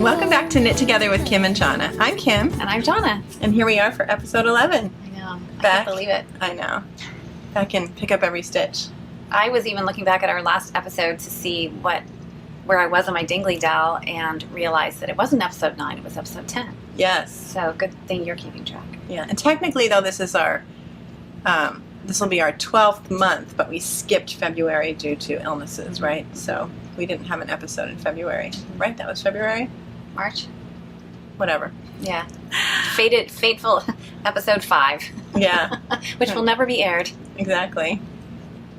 Welcome back to Knit Together with Kim and Jonna. I'm Kim. And I'm Jonna. And here we are for episode 11. I know. I Back, can't believe it. I know. Back and pick up every stitch. I was even looking back at our last episode to see where I was on my Dingley Dell and realized that it wasn't episode 9, it was episode 10. Yes. So good thing you're keeping track. Yeah. And technically, though, this is our, this will be our 12th month, but we skipped February due to illnesses, right? So we didn't have an episode in February, right? That was February? March? Whatever. Yeah. Fateful episode 5. Yeah. Which will never be aired. Exactly.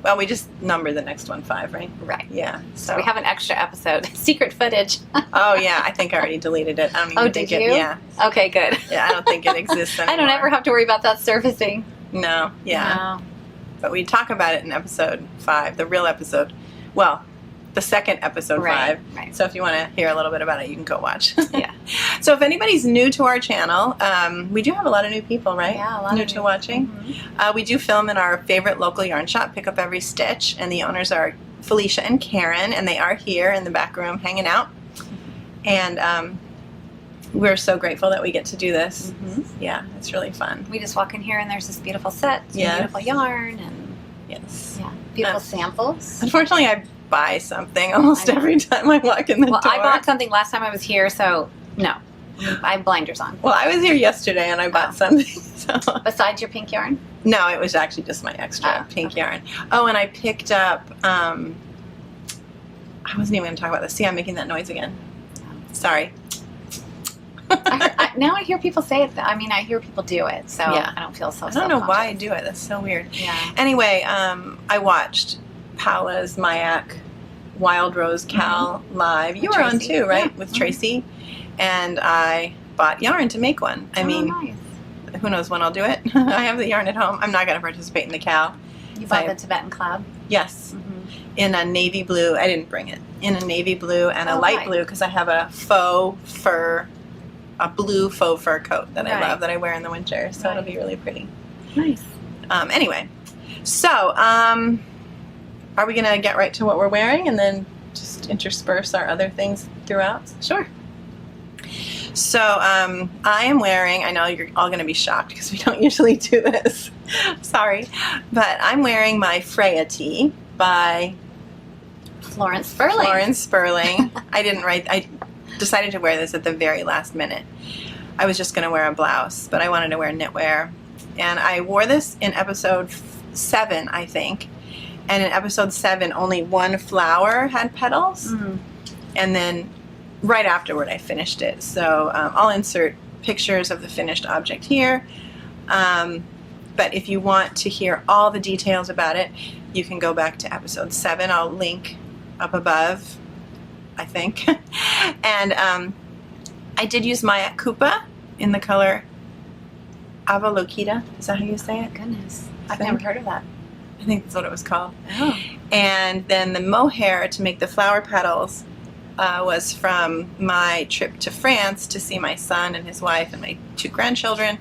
Well, we just number the next one 5, right? Right. Yeah. So we have an extra episode. Secret footage. Oh, yeah. I think I already deleted it. I don't even think did you? Yeah. Okay, good. Yeah, I don't think it exists anymore. I don't ever have to worry about that surfacing. No. Yeah. No. But we talk about it in episode 5, the real episode. Well, the second episode 5. Right. So if you want to hear a little bit about it, you can go watch. Yeah. So if anybody's new to our channel, we do have a lot of new people, right? Yeah, a lot new of to watching. Mm-hmm. We do film in our favorite local yarn shop, Pick Up Every Stitch, and the owners are Felicia and Karen, and they are here in the back room hanging out. And we're so grateful that we get to do this. Mm-hmm. Yeah, it's really fun. We just walk in here and there's this beautiful set, some beautiful yarn, and Yes. yeah, beautiful samples. Unfortunately, I buy something almost every time I walk in the door. Well, I bought something last time I was here, so no. I have blinders on. Well, I was here yesterday and I bought something. So. Besides your pink yarn? No, it was actually just my extra pink yarn. Oh, and I picked up, I wasn't even going to talk about this. See, I'm making that noise again. Sorry. Now I hear people say it. I mean, I hear people do it, so Yeah. I don't feel so I don't know why I do it. That's so weird. Yeah. Anyway, I watched Paula's mYak Wild Rose Cal live. You were on too, right? Yeah. With Tracy. And I bought yarn to make one. I mean, nice. who knows when I'll do it. I have the yarn at home. I'm not going to participate in the Cal. You bought the Tibetan Cloud? Yes. Mm-hmm. In a navy blue. I didn't bring it. In a navy blue and a light blue because I have a blue faux fur coat that I love that I wear in the winter. So it'll be really pretty. Nice. Anyway, so are we going to get right to what we're wearing and then just intersperse our other things throughout? Sure. So I am wearing, I know you're all going to be shocked because we don't usually do this. Sorry. But I'm wearing my Freya tee by Florence Spurling. Florence Spurling. I decided to wear this at the very last minute. I was just going to wear a blouse, but I wanted to wear knitwear. And I wore this in episode 7, I think. And in episode 7, only one flower had petals. Mm. And then right afterward, I finished it. So I'll insert pictures of the finished object here. But if you want to hear all the details about it, you can go back to episode 7. I'll link up above, I think. And I did use mYak Kupa in the color Avalokita. Is that how you say it? Goodness. I've never heard of that. I think that's what it was called. Oh. And then the mohair to make the flower petals was from my trip to France to see my son and his wife and my 2 grandchildren.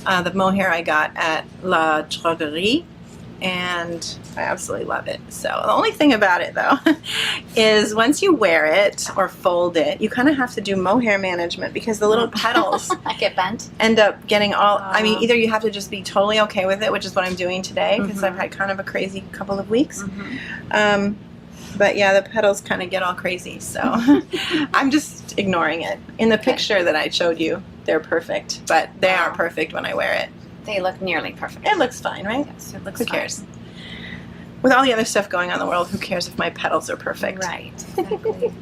The mohair I got at La Droguerie, and I absolutely love it. So the only thing about it, though, is once you wear it or fold it, you kind of have to do mohair management because the little petals get bent. end up getting all, I mean, either you have to just be totally okay with it, which is what I'm doing today because I've had kind of a crazy couple of weeks. But yeah, the petals kind of get all crazy, so I'm just ignoring it. In the picture that I showed you, they're perfect, but they aren't perfect when I wear it. They look nearly perfect. It looks fine, right? Yes, it looks Who cares? With all the other stuff going on in the world, who cares if my petals are perfect? Right, exactly.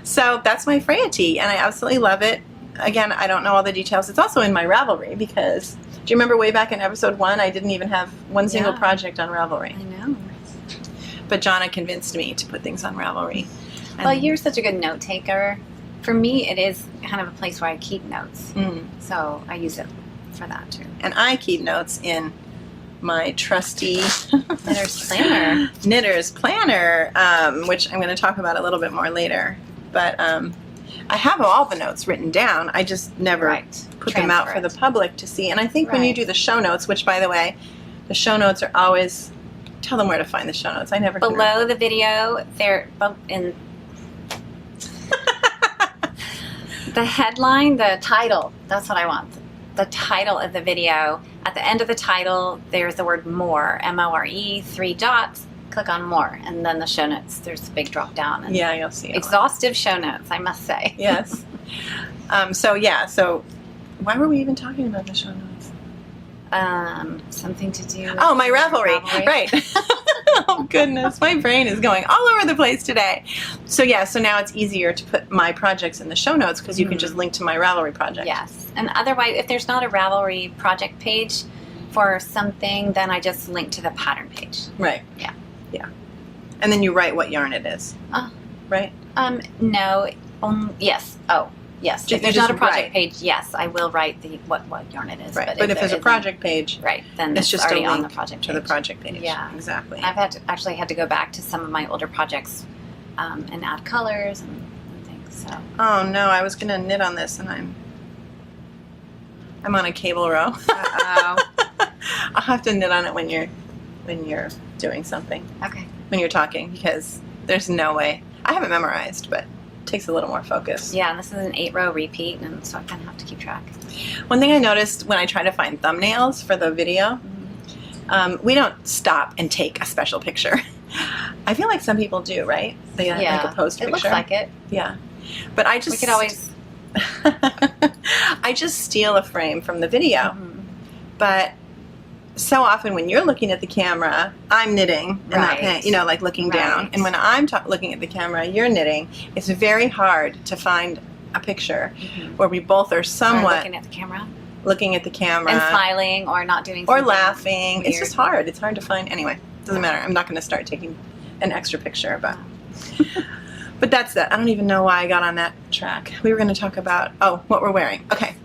So that's my Freya tee, and I absolutely love it. Again, I don't know all the details. It's also in my Ravelry because, do you remember way back in episode 1, I didn't even have one single project on Ravelry. I know. But Jonna convinced me to put things on Ravelry. Well, you're such a good note taker. For me, it is kind of a place where I keep notes. So I use it for that too. And I keep notes in my trusty Knitter's Planner, which I'm going to talk about a little bit more later. But I have all the notes written down. I just never put them out for the public to see. And I think when you do the show notes, which, by the way, the show notes are always... Tell them where to find the show notes. I never can below the video. They're in. The headline, the title, that's what I want. The title of the video. At the end of the title, there's the word more, M-O-R-E, 3 dots. Click on more, and then the show notes. There's a big drop down. And Yeah, you'll see it. exhaustive show notes, I must say. Yes. So why were we even talking about the show notes? Something to do with my Ravelry. Right. Oh goodness, my brain is going all over the place today. So now it's easier to put my projects in the show notes because you can just link to my Ravelry project. Yes, and otherwise, if there's not a Ravelry project page for something, then I just link to the pattern page. Right. Yeah. And then you write what yarn it is. Right? No. Yes. Oh, yes. If there's not a project page, yes, I will write the what yarn it is. Right. But if there's a project page, right, then it's just already a link on the project page. to the project page. Yeah. Exactly. I've actually had to go back to some of my older projects and add colors and things. So. Oh no, I was gonna knit on this and I'm on a cable row. Uh-oh. I'll have to knit on it when you're doing something. Okay. When you're talking, because there's no way. I have it memorized, but it takes a little more focus. Yeah, this is an 8-row repeat, and so I kind of have to keep track. One thing I noticed when I try to find thumbnails for the video, we don't stop and take a special picture. I feel like some people do, right? They make a post picture. It looks like it. Yeah. But I just... We could always... I just steal a frame from the video. But so often when you're looking at the camera, I'm knitting and not paying, like looking down. And when I'm looking at the camera, you're knitting. It's very hard to find a picture where we both are somewhat looking at the camera and smiling or not doing or something laughing. weird. It's just hard. It's hard to find. Anyway, doesn't matter. I'm not going to start taking an extra picture, but that's that. I don't even know why I got on that track. We were going to talk about what we're wearing. Okay.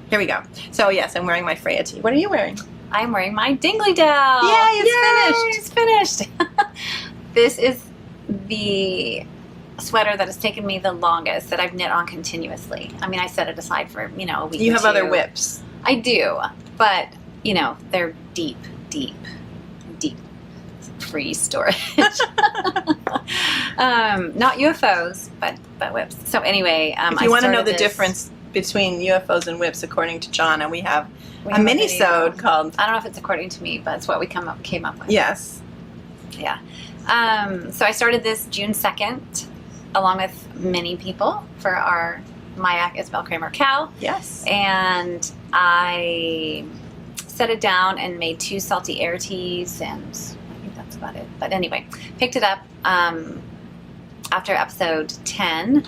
Here we go. So yes, I'm wearing my Freya tee. What are you wearing? I'm wearing my Dingley Dell. Yay, it's finished. It's finished. This is the sweater that has taken me the longest that I've knit on continuously. I mean, I set it aside for, a week or two. You have other whips. I do, but, they're deep free storage. Not UFOs, but whips. So anyway, if you want to know the difference between UFOs and whips, according to Jonna, we have a mini-sode called... I don't know if it's according to me, but it's what we came up with. Yes. Yeah. So I started this June 2nd, along with many people, for our mYak Isabell Kraemer cow. Yes. And I set it down and made 2 salty air tees, and I think that's about it. But anyway, picked it up after episode 10.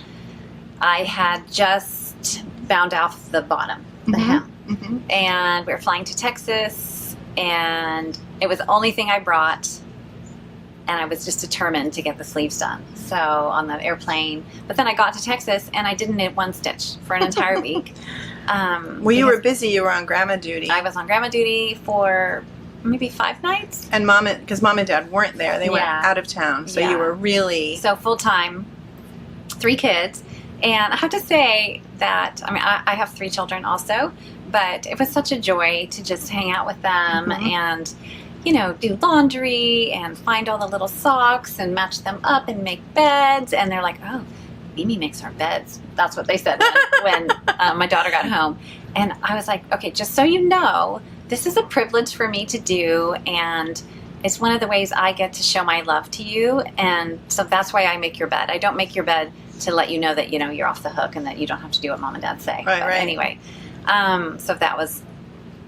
I had just bound off the bottom, the hem. And we were flying to Texas, and it was the only thing I brought, and I was just determined to get the sleeves done. So on the airplane, but then I got to Texas and I didn't knit 1 stitch for an entire week. Well, you were busy. You were on grandma duty. I was on grandma duty for maybe 5 nights. And because mom and dad weren't there. They went out of town. So you were really... So full-time, 3 kids. And I have to say that, I have 3 children also, but it was such a joy to just hang out with them and, do laundry and find all the little socks and match them up and make beds. And they're like, oh, Mimi makes our beds. That's what they said when my daughter got home. And I was like, okay, just so you know, this is a privilege for me to do, and it's one of the ways I get to show my love to you. And so that's why I make your bed. I don't make your bed to let you know that, you're off the hook and that you don't have to do what mom and dad say. Right. Anyway, so that was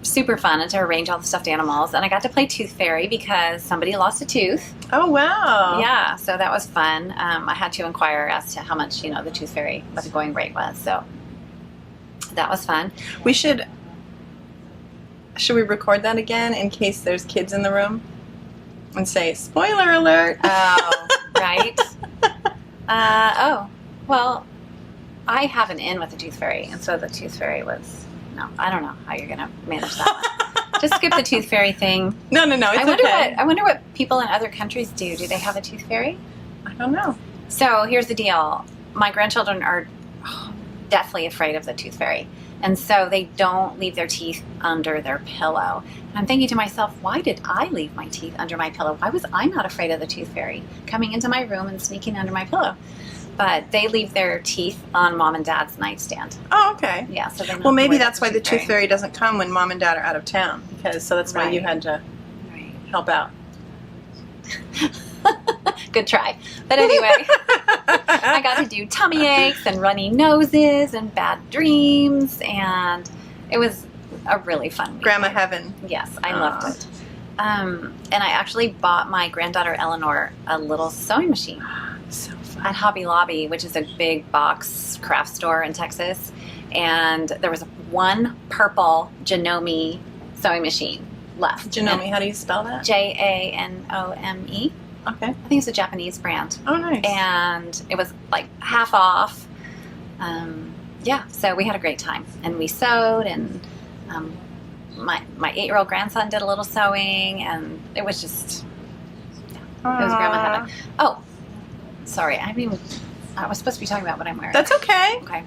super fun, and to arrange all the stuffed animals. And I got to play Tooth Fairy because somebody lost a tooth. Oh, wow. Yeah, so that was fun. I had to inquire as to how much, the Tooth Fairy, what the going rate was. So that was fun. Should we record that again in case there's kids in the room? And say, spoiler alert. Oh, right. Well, I have an in with the Tooth Fairy, and so the Tooth Fairy was... No, I don't know how you're going to manage that one. Just skip the Tooth Fairy thing. No, it's okay. I wonder what people in other countries do. Do they have a Tooth Fairy? I don't know. So here's the deal. My grandchildren are deathly afraid of the Tooth Fairy, and so they don't leave their teeth under their pillow. And I'm thinking to myself, why did I leave my teeth under my pillow? Why was I not afraid of the Tooth Fairy coming into my room and sneaking under my pillow? but they leave their teeth on Mom and Dad's nightstand. Oh, okay. Yeah, so they Well, maybe that's why the tooth fairy doesn't come when Mom and Dad are out of town, because so that's why you had to help out. Good try. But anyway, I got to do tummy aches and runny noses and bad dreams, and it was a really fun week. Grandma heaven. Yes, I loved it. And I actually bought my granddaughter Eleanor a little sewing machine. So fun. At Hobby Lobby, which is a big box craft store in Texas. And there was one purple Janome sewing machine left. Janome, how do you spell that? Janome. Okay. I think it's a Japanese brand. Oh, nice. And it was like half off. Yeah, so we had a great time. And we sewed, and my 8-year-old grandson did a little sewing, and it was just, it was grandma heaven. Oh, sorry, I was supposed to be talking about what I'm wearing. That's okay. Okay.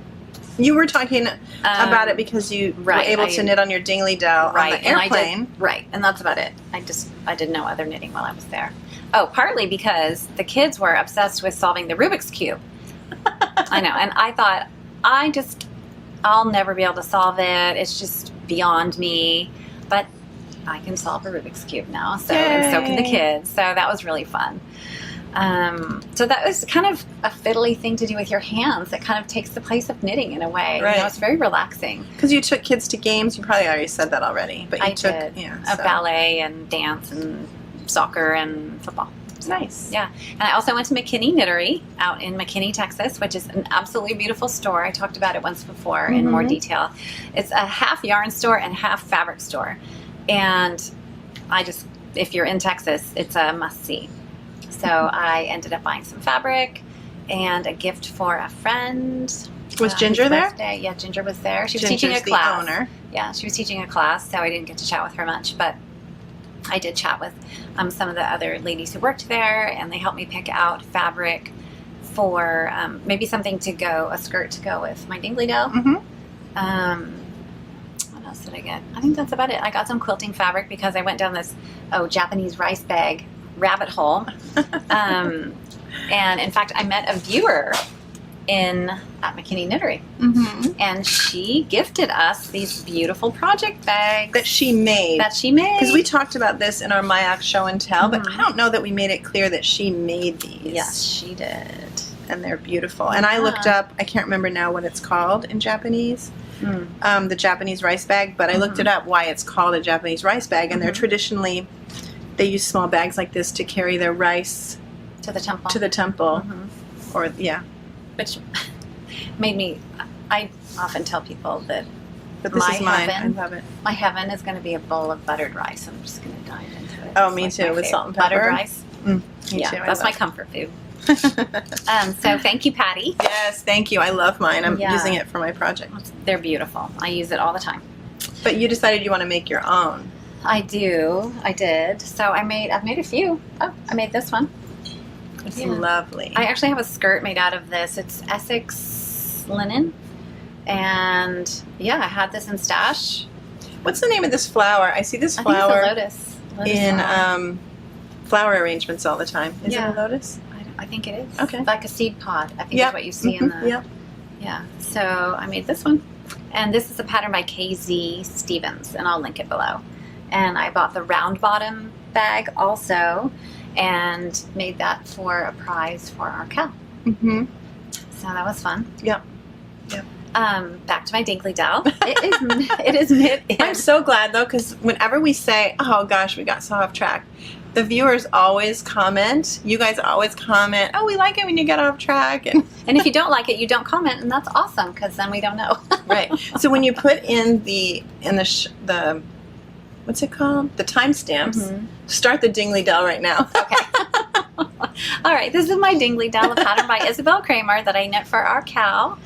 You were talking about it because you were able to knit on your Dingley Dell on the airplane. And that's about it. I did no other knitting while I was there. Oh, partly because the kids were obsessed with solving the Rubik's Cube. I know, and I thought, I'll never be able to solve it. It's just beyond me. But I can solve a Rubik's Cube now, and so can the kids. So that was really fun. So that was kind of a fiddly thing to do with your hands. It kind of takes the place of knitting in a way. Right. It's very relaxing. Because you took kids to games. You probably already said that already. But you took ballet and dance and soccer and football. Nice. Yeah. And I also went to McKinney Knittery out in McKinney, Texas, which is an absolutely beautiful store. I talked about it once before in more detail. It's a half yarn store and half fabric store. And if you're in Texas, it's a must-see. So I ended up buying some fabric and a gift for a friend. Was Ginger there? Birthday. Yeah, Ginger was there. She was teaching a class. The owner. Yeah, she was teaching a class, so I didn't get to chat with her much, but I did chat with some of the other ladies who worked there, and they helped me pick out fabric for maybe something to go, a skirt to go with my Dingley Dell. What else did I get? I think that's about it. I got some quilting fabric because I went down this Japanese rice bag rabbit hole. And in fact, I met a viewer at McKinney Knittery, and she gifted us these beautiful project bags that she made. Because we talked about this in our mYak show and tell, but I don't know that we made it clear that she made these. Yes, she did. And they're beautiful. And I looked up, I can't remember now what it's called in Japanese, the Japanese rice bag, but I looked it up why it's called a Japanese rice bag, and they're traditionally, they use small bags like this to carry their rice to the temple. Or, Which made me, I often tell people that but this is mine. I love it. My heaven is going to be a bowl of buttered rice. I'm just going to dive into it. Oh, me too, with salt and pepper. Buttered rice. Me too. That's my comfort food. So thank you, Patty. Yes, thank you. I love mine. I'm using it for my project. They're beautiful. I use it all the time. But you decided you want to make your own. I did. So I've made a few. Oh, I made this one. It's lovely. I actually have a skirt made out of this. It's Essex linen. And I had this in stash. What's the name of this flower? I see this flower I think it's a lotus in flower arrangements all the time. Is it a lotus? I think it is. Okay. Like a seed pod, I think is what you see in the... Yeah. So I made this one. And this is a pattern by KZ Stevens, and I'll link it below. And I bought the round bottom bag also, and made that for a prize for our cow. So that was fun. Yep. Back to my Dingley Dell. It is knit in. I'm so glad though, because whenever we say, "Oh gosh, we got so off track," the viewers always comment. You guys always comment, "Oh, we like it when you get off track," and if you don't like it, you don't comment, and that's awesome because then we don't know. Right. So when you put in the what's it called? The timestamps. Start the Dingley Dell right now. Okay. All right. This is my Dingley Dell, a pattern by Isabell Kraemer that I knit for our cow.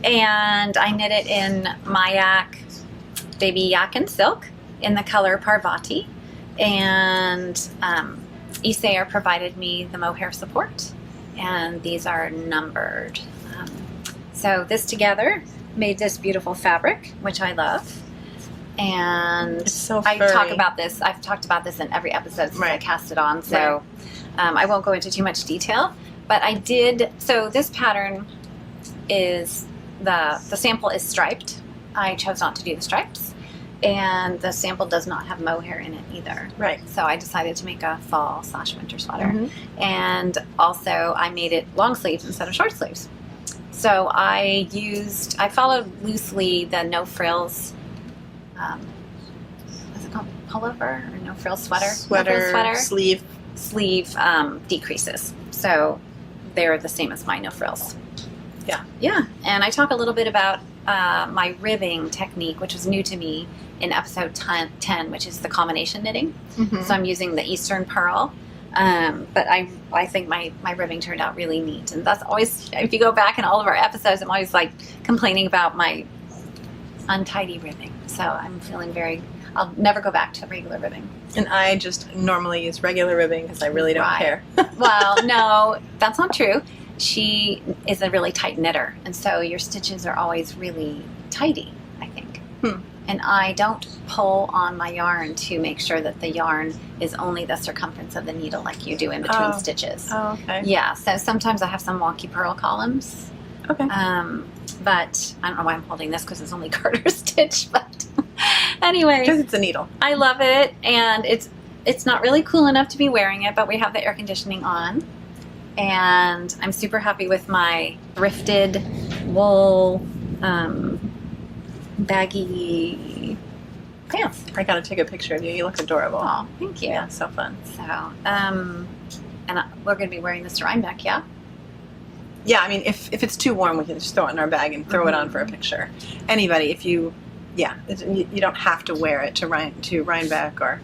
And I knit it in mYak Baby Yak and Silk in the color Parvati. And Isager provided me the mohair support. And these are numbered. So this together made this beautiful fabric, which I love. And it's so furry. I've talked about this in every episode since I cast it on. So I won't go into too much detail. But I did, so this pattern is, the sample is striped. I chose not to do the stripes. And the sample does not have mohair in it either. Right. So I decided to make a fall/winter sweater. Mm-hmm. And also I made it long sleeves instead of short sleeves. So I followed loosely the no frills, what's it called, pullover or no frills sweater? Sweater, sleeve decreases. So they're the same as my no frills. Yeah. Yeah. And I talk a little bit about my ribbing technique, which was new to me in episode 10, which is the combination knitting. Mm-hmm. So I'm using the Eastern Pearl. But I think my ribbing turned out really neat. And that's always, if you go back in all of our episodes, I'm always like complaining about my untidy ribbing. So I'm feeling I'll never go back to regular ribbing. And I just normally use regular ribbing because I really don't care. Well, no, that's not true. She is a really tight knitter. And so your stitches are always really tidy, I think. And I don't pull on my yarn to make sure that the yarn is only the circumference of the needle like you do in between stitches. Oh, okay. Yeah, so sometimes I have some wonky purl columns. Okay. But I don't know why I'm holding this because it's only garter stitch. But anyway. Because it's a needle. I love it. And it's not really cool enough to be wearing it, but we have the air conditioning on. And I'm super happy with my thrifted wool baggy pants. I gotta take a picture of you. You look adorable. Oh, thank you. Yeah, so fun. So, we're going to be wearing this to Rhinebeck, yeah? Yeah, I mean, if it's too warm, we can just throw it in our bag and throw it on for a picture. Anybody, if you don't have to wear it to Rhinebeck or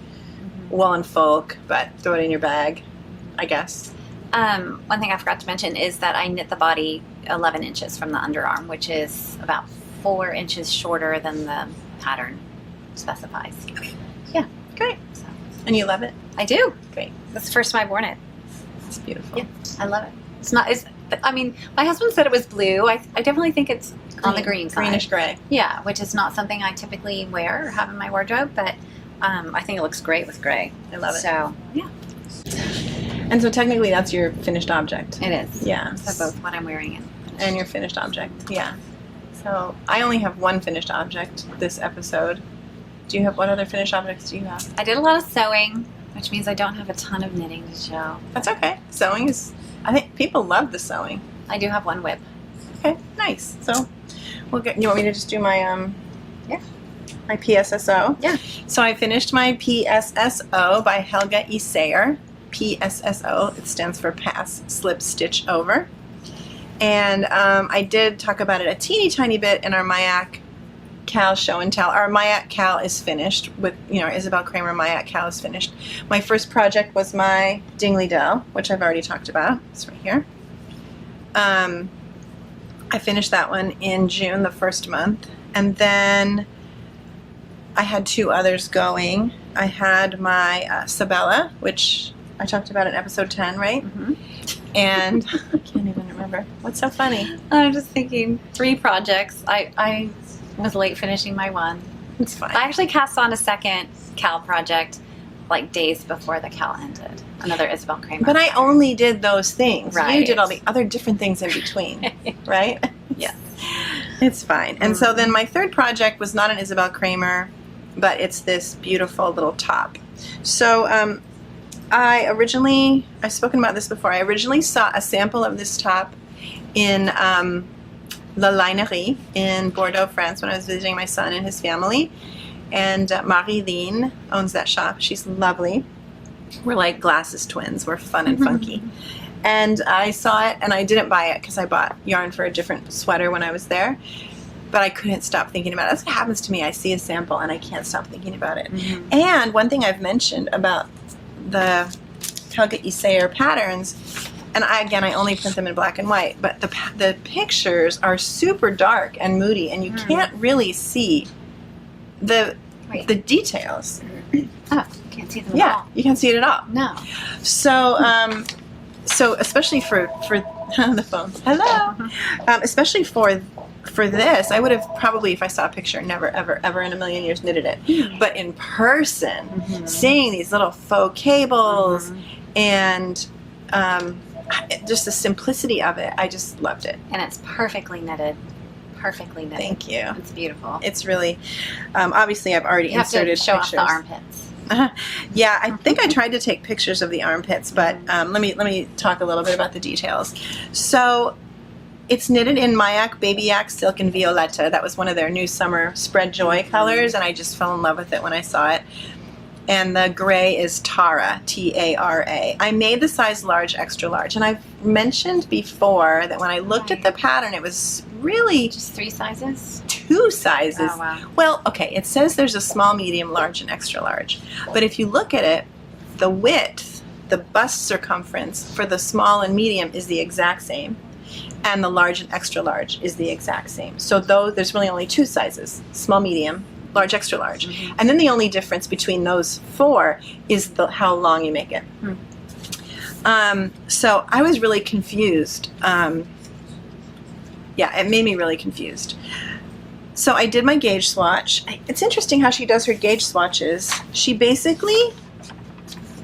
Wallenfolk, but throw it in your bag, I guess. One thing I forgot to mention is that I knit the body 11 inches from the underarm, which is about 4 inches shorter than the pattern specifies. Okay. Yeah. Great. So, and you love it? I do. Great. That's the first time I've worn it. It's beautiful. Yeah, I love it. My husband said it was blue. I definitely think it's on the green side. Greenish gray. Yeah, which is not something I typically wear or have in my wardrobe, but I think it looks great with gray. I love it. So, yeah. And so technically that's your finished object. It is. Yeah. So both what I'm wearing and your finished object. Yeah. So I only have one finished object this episode. What other finished objects do you have? I did a lot of sewing, which means I don't have a ton of knitting to show. That's okay. Sewing is, I think people love the sewing. I do have one whip. Okay, nice. So you want me to just do my my PSSO? Yeah. So I finished my PSSO by Helga Isager. PSSO, it stands for Pass, Slip, Stitch, Over. And I did talk about it a teeny tiny bit in our mYak Cal show and tell. Our mYak Cal is finished with, Isabell Kraemer mYak Cal is finished. My first project was my Dingley Dell, which I've already talked about. It's right here. I finished that one in June, the first month. And then I had 2 others going. I had my Sabela, which I talked about in episode 10, right? Mm-hmm. And I can't even remember. What's so funny? I'm just thinking 3 projects. I was late finishing my one. It's fine. I actually cast on a second Cal project like days before the Cal ended. Another Isabell Kraemer. But I only did those things. Right. You did all the other different things in between, right? Yeah. It's fine. And so then my third project was not an Isabell Kraemer, but it's this beautiful little top. So I've spoken about this before. I originally saw a sample of this top in La Linerie in Bordeaux, France, when I was visiting my son and his family. And Marie-Line owns that shop. She's lovely. We're like glasses twins. We're fun and funky. And I saw it, and I didn't buy it because I bought yarn for a different sweater when I was there. But I couldn't stop thinking about it. That's what happens to me. I see a sample, and I can't stop thinking about it. Mm-hmm. And one thing I've mentioned about the Helga Isager patterns, and I only print them in black and white, but the pictures are super dark and moody, and you can't really see the details. Oh, you can't see them at all. Yeah, you can't see it at all. No. So, so especially for the phone. Hello. Especially for this, I would have probably, if I saw a picture, never, ever, ever in a million years knitted it. But in person, seeing these little faux cables and just the simplicity of it. I just loved it. And it's perfectly knitted. Perfectly knitted. Thank you. It's beautiful. It's really, obviously I've already You have to inserted show pictures. off the armpits. Yeah, I think I tried to take pictures of the armpits, but let me talk a little bit about the details. So it's knitted in mYak, Baby Yak, Silk, and Violetta. That was one of their new summer Spread Joy colors, and I just fell in love with it when I saw it. And the gray is Tara, T-A-R-A. I made the size large, extra large, and I've mentioned before that when I looked at the pattern, it was really Just 3 sizes? 2 sizes. Oh, wow. Well, okay, it says there's a small, medium, large, and extra large. But if you look at it, the width, the bust circumference for the small and medium is the exact same. And the large and extra large is the exact same. So though there's really only 2 sizes, small, medium, large, extra large. Mm-hmm. And then the only difference between those 4 is how long you make it. So I was really confused. Yeah, it made me really confused. So I did my gauge swatch. It's interesting how she does her gauge swatches. She basically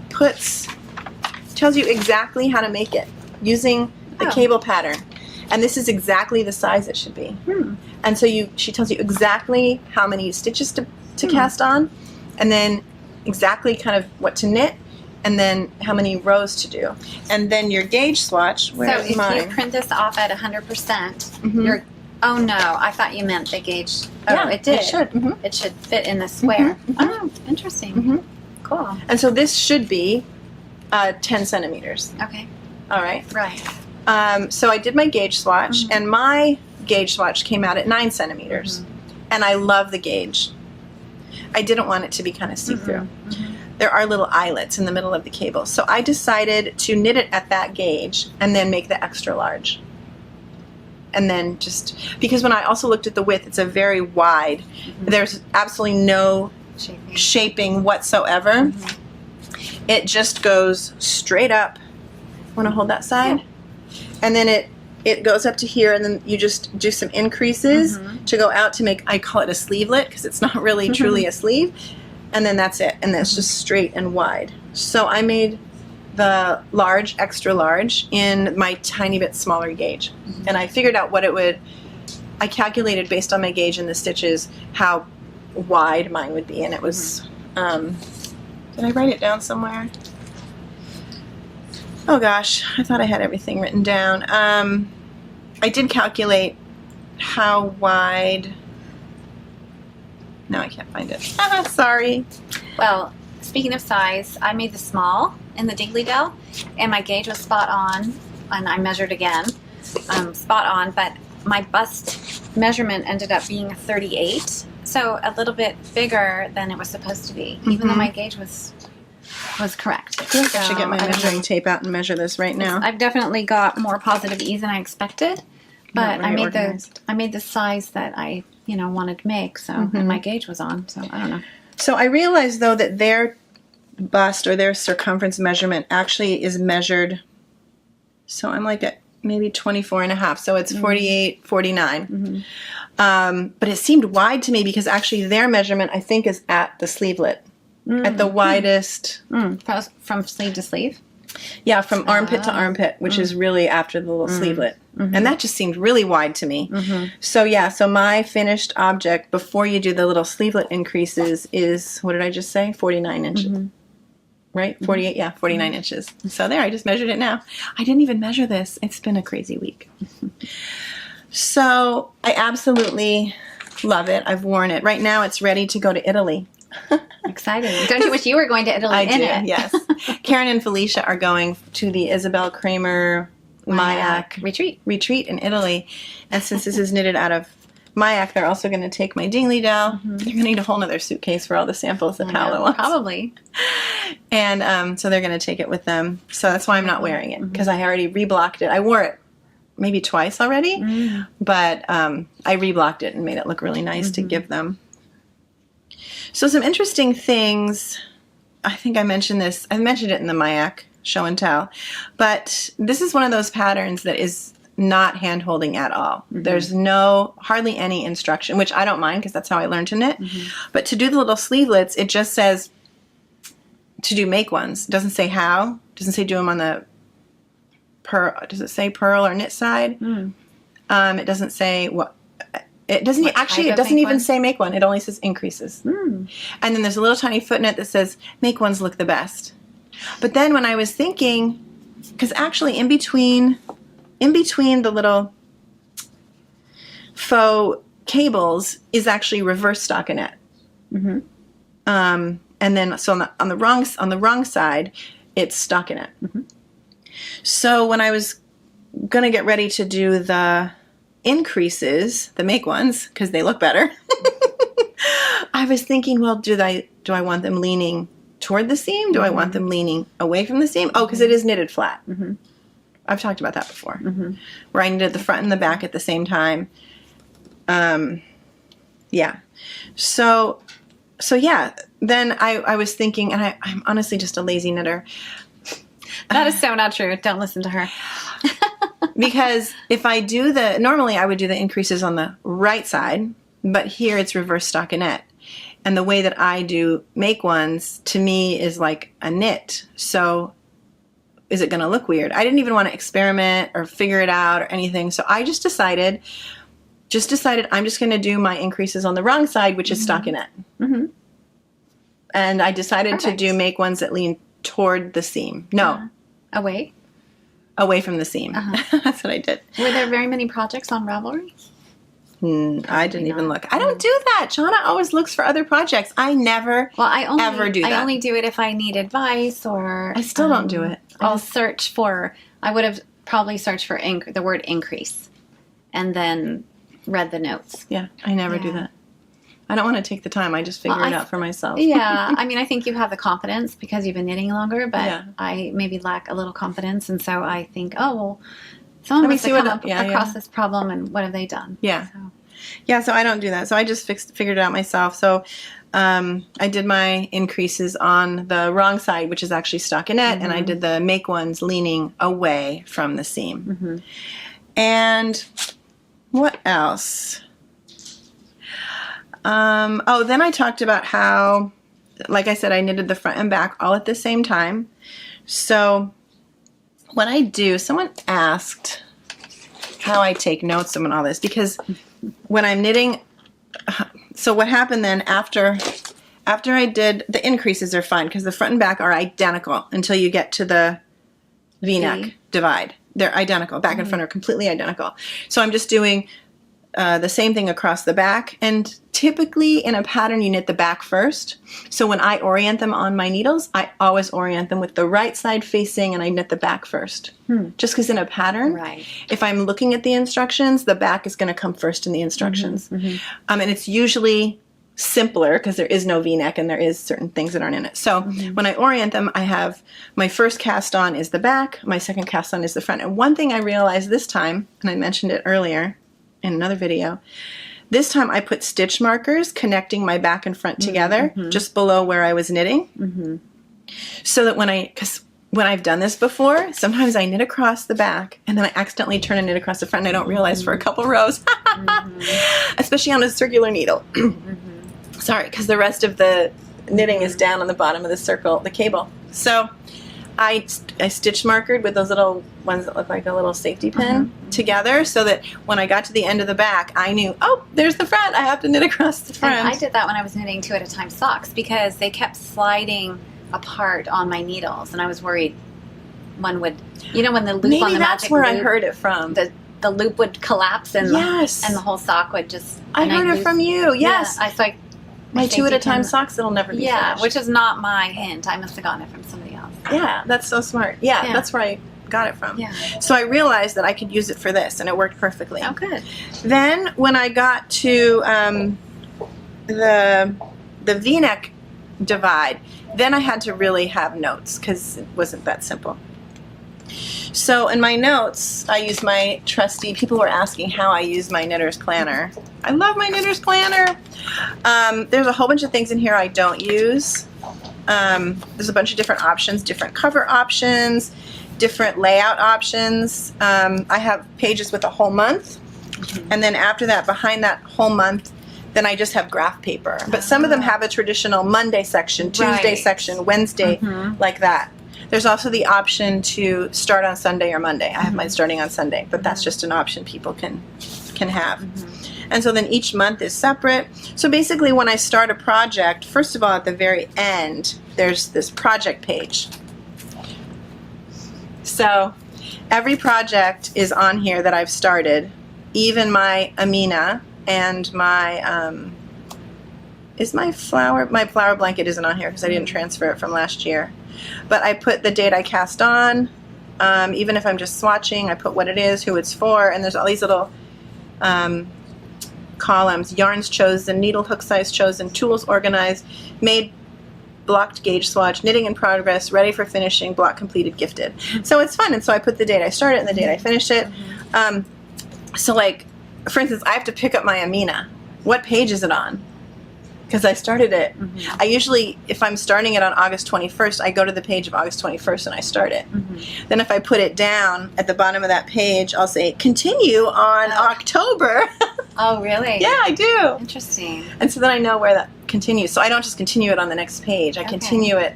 tells you exactly how to make it using the cable pattern. And this is exactly the size it should be. And so she tells you exactly how many stitches to cast on, and then exactly kind of what to knit, and then how many rows to do. And then your gauge swatch, where's so mine? if you print this off at 100%, Mhm. you're, oh no, I thought you meant the gauge. Oh, Yeah, it did. it should. Mhm. It should fit in the square. Oh, interesting. Mhm. Cool. And so this should be 10 centimeters. Okay. All right. Right. So I did my gauge swatch, and my gauge swatch came out at 9 centimeters. And I love the gauge. I didn't want it to be kind of see-through. There are little eyelets in the middle of the cable. So I decided to knit it at that gauge and then make the extra large. And then just, because when I also looked at the width, it's a very wide, there's absolutely no shaping whatsoever. It just goes straight up. Want to hold that side? And then it goes up to here, and then you just do some increases to go out to make, I call it a sleevelet because it's not really truly a sleeve. And then that's it. And that's just straight and wide. So I made the large, extra large in my tiny bit smaller gauge. And I figured out what it would, I calculated based on my gauge and the stitches how wide mine would be. And it was, did I write it down somewhere? Oh gosh, I thought I had everything written down. I did calculate how wide. No, I can't find it. Sorry. Well, speaking of size, I made the small in the Dingley Dell, and my gauge was spot on, and I measured again, spot on, but my bust measurement ended up being 38, so a little bit bigger than it was supposed to be, even though my gauge was correct. I feel like I should get my measuring tape out and measure this right now. I've definitely got more positive ease than I expected, but Not really organized. I made the size that I wanted to make, so and my gauge was on, so I don't know. So I realized though that their bust or their circumference measurement actually is measured, so I'm like at maybe 24 and a half, so it's 48, 49. But it seemed wide to me because actually their measurement I think is at the sleevelet, at the widest. From sleeve to sleeve? Yeah, from armpit to armpit, which is really after the little sleevelet. And that just seemed really wide to me. So yeah, so my finished object before you do the little sleevelet increases is, what did I just say? 49 inches. Right? 48, yeah, 49 inches. So there, I just measured it now. I didn't even measure this. It's been a crazy week. So I absolutely love it. I've worn it. Right now it's ready to go to Italy. Exciting. Don't you wish you were going to Italy I in do, it? yes. Karen and Felicia are going to the Isabell Kraemer mYak retreat in Italy. And since this is knitted out of mYak, they're also going to take my Dingley Dell. They're going to need a whole other suitcase for all the samples that Paola wants. Probably. And so they're going to take it with them. So that's why I'm not wearing it, because I already reblocked it. I wore it maybe twice already, but I reblocked it and made it look really nice to give them. So some interesting things, I think I mentioned this, I mentioned it in the mYak show and tell, but this is one of those patterns that is not hand-holding at all. There's hardly any instruction, which I don't mind because that's how I learned to knit. But to do the little sleevelets, it just says to do make ones. It doesn't say how, it doesn't say do them on the pearl. Does it say pearl or knit side? It doesn't say what. It doesn't actually. It doesn't even say make one. It only says increases. And then there's a little tiny footnote that says make ones look the best. But then when I was thinking, because actually in between the little faux cables is actually reverse stockinette. And then so on the wrong side, it's stockinette. So when I was gonna get ready to do the increases, the make ones, because they look better, I was thinking, well, do I want them leaning toward the seam? Do I want them leaning away from the seam? Oh, because it is knitted flat. I've talked about that before, where I knitted the front and the back at the same time. Yeah. So yeah. Then I was thinking, and I'm honestly just a lazy knitter. That is so not true. Don't listen to her. Because if I do normally I would do the increases on the right side, but here it's reverse stockinette. And the way that I do make ones, to me, is like a knit. So is it going to look weird? I didn't even want to experiment or figure it out or anything. So I just decided I'm just going to do my increases on the wrong side, which is stockinette. And I decided to do make ones that lean toward the seam. No. Away from the seam. That's what I did. Were there very many projects on Ravelry? I didn't even look. I don't do that. Jonna always looks for other projects. I never ever do that. I only do it if I need advice or... I still don't do it. I'll search for... I would have probably searched for the word increase and then read the notes. Yeah, I never do that. I don't want to take the time. I just figure it out for myself. Yeah. I mean, I think you have the confidence because you've been knitting longer, but I maybe lack a little confidence. And so I think, oh, well, someone must have come across this problem and what have they done? Yeah. So I don't do that. So I just figured it out myself. So I did my increases on the wrong side, which is actually stockinette, and I did the make ones leaning away from the seam. And what else? Then I talked about how, like I said, I knitted the front and back all at the same time. So what I do, someone asked how I take notes and all this, because when I'm knitting, so what happened then after I did, the increases are fine because the front and back are identical until you get to the V-neck divide. They're identical. Back and front are completely identical. So I'm just doing the same thing across the back, and typically in a pattern you knit the back first. So when I orient them on my needles, I always orient them with the right side facing and I knit the back first. Just because in a pattern, if I'm looking at the instructions, the back is going to come first in the instructions. And it's usually simpler because there is no V-neck and there is certain things that aren't in it. So when I orient them, I have my first cast on is the back, my second cast on is the front. And one thing I realized this time, and I mentioned it earlier in another video, this time I put stitch markers connecting my back and front together just below where I was knitting. So that when I've done this before, sometimes I knit across the back and then I accidentally turn and knit across the front and I don't realize for a couple rows, especially on a circular needle. Sorry, because the rest of the knitting is down on the bottom of the circle, the cable. So I stitch markered with those little ones that look like a little safety pin together so that when I got to the end of the back, I knew, oh, there's the front. I have to knit across the front. And I did that when I was knitting 2 at a time socks because they kept sliding apart on my needles, and I was worried one would, when the loop Maybe on the that's magic where loop, I heard it from. The loop would collapse and the whole sock would just... I heard it from you, yes. Yeah, my 2 at a time socks that'll never be finished. Which is not my hint. I must have gotten it from somebody else. Yeah, that's so smart. Yeah, that's where I got it from. Yeah. So I realized that I could use it for this, and it worked perfectly. Oh, good. Then when I got to the V-neck divide, then I had to really have notes because it wasn't that simple. So in my notes, I use my trusty, people were asking how I use my knitter's planner. I love my knitter's planner. There's a whole bunch of things in here I don't use. There's a bunch of different options, different cover options, different layout options. I have pages with a whole month. And then after that, behind that whole month, then I just have graph paper. But some of them have a traditional Monday section, Tuesday section, Wednesday, like that. There's also the option to start on Sunday or Monday. I have mine starting on Sunday, but that's just an option people can have. And so then each month is separate. So basically when I start a project, first of all, at the very end, there's this project page. So every project is on here that I've started, even my Amina and my, my flower blanket isn't on here because I didn't transfer it from last year. But I put the date I cast on, even if I'm just swatching, I put what it is, who it's for, and there's all these little columns: yarns chosen, needle hook size chosen, tools organized, made, blocked, gauge swatch, knitting in progress, ready for finishing, block completed, gifted. So it's fun, and so I put the date I started and the date I finished it. So like, for instance, I have to pick up my Amina. What page is it on? Because I started it. I usually, if I'm starting it on August 21st, I go to the page of August 21st and I start it. Then if I put it down at the bottom of that page, I'll say, continue on October. Oh, really? Yeah, I do. Interesting. And so then I know where that continues. So I don't just continue it on the next page. I continue it.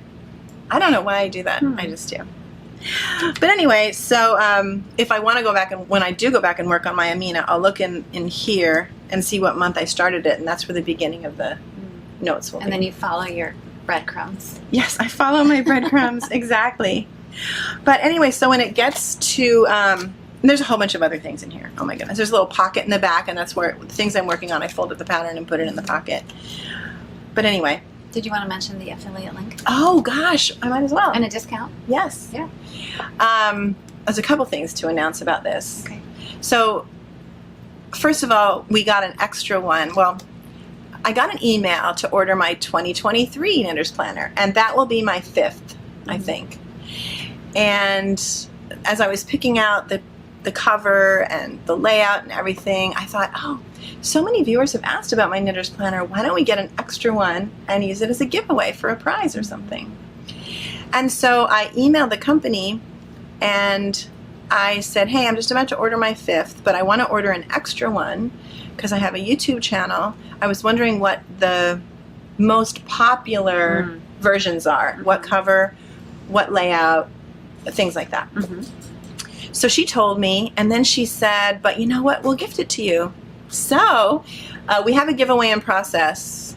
I don't know why I do that. I just do. But anyway, so if I want to go back, and when I do go back and work on my Amina, I'll look in here and see what month I started it, and that's where the beginning of the notes will be. And then you follow your breadcrumbs. Yes, I follow my breadcrumbs, exactly. But anyway, so when it gets to, there's a whole bunch of other things in here. Oh my goodness. There's a little pocket in the back, and that's where the things I'm working on, I folded the pattern and put it in the pocket. But anyway. Did you want to mention the affiliate link? Oh gosh, I might as well. And a discount? Yes. Yeah. There's a couple things to announce about this. Okay. So, first of all, we got an extra one. Well, I got an email to order my 2023 Knitter's Planner, and that will be my 5th, I think. And as I was picking out the cover and the layout and everything, I thought, oh, so many viewers have asked about my Knitter's Planner. Why don't we get an extra one and use it as a giveaway for a prize or something? And so I emailed the company and I said, hey, I'm just about to order my 5th, but I want to order an extra one because I have a YouTube channel. I was wondering what the most popular versions are. What cover, what layout, things like that. So she told me, and then she said, but you know what, we'll gift it to you. So we have a giveaway in process,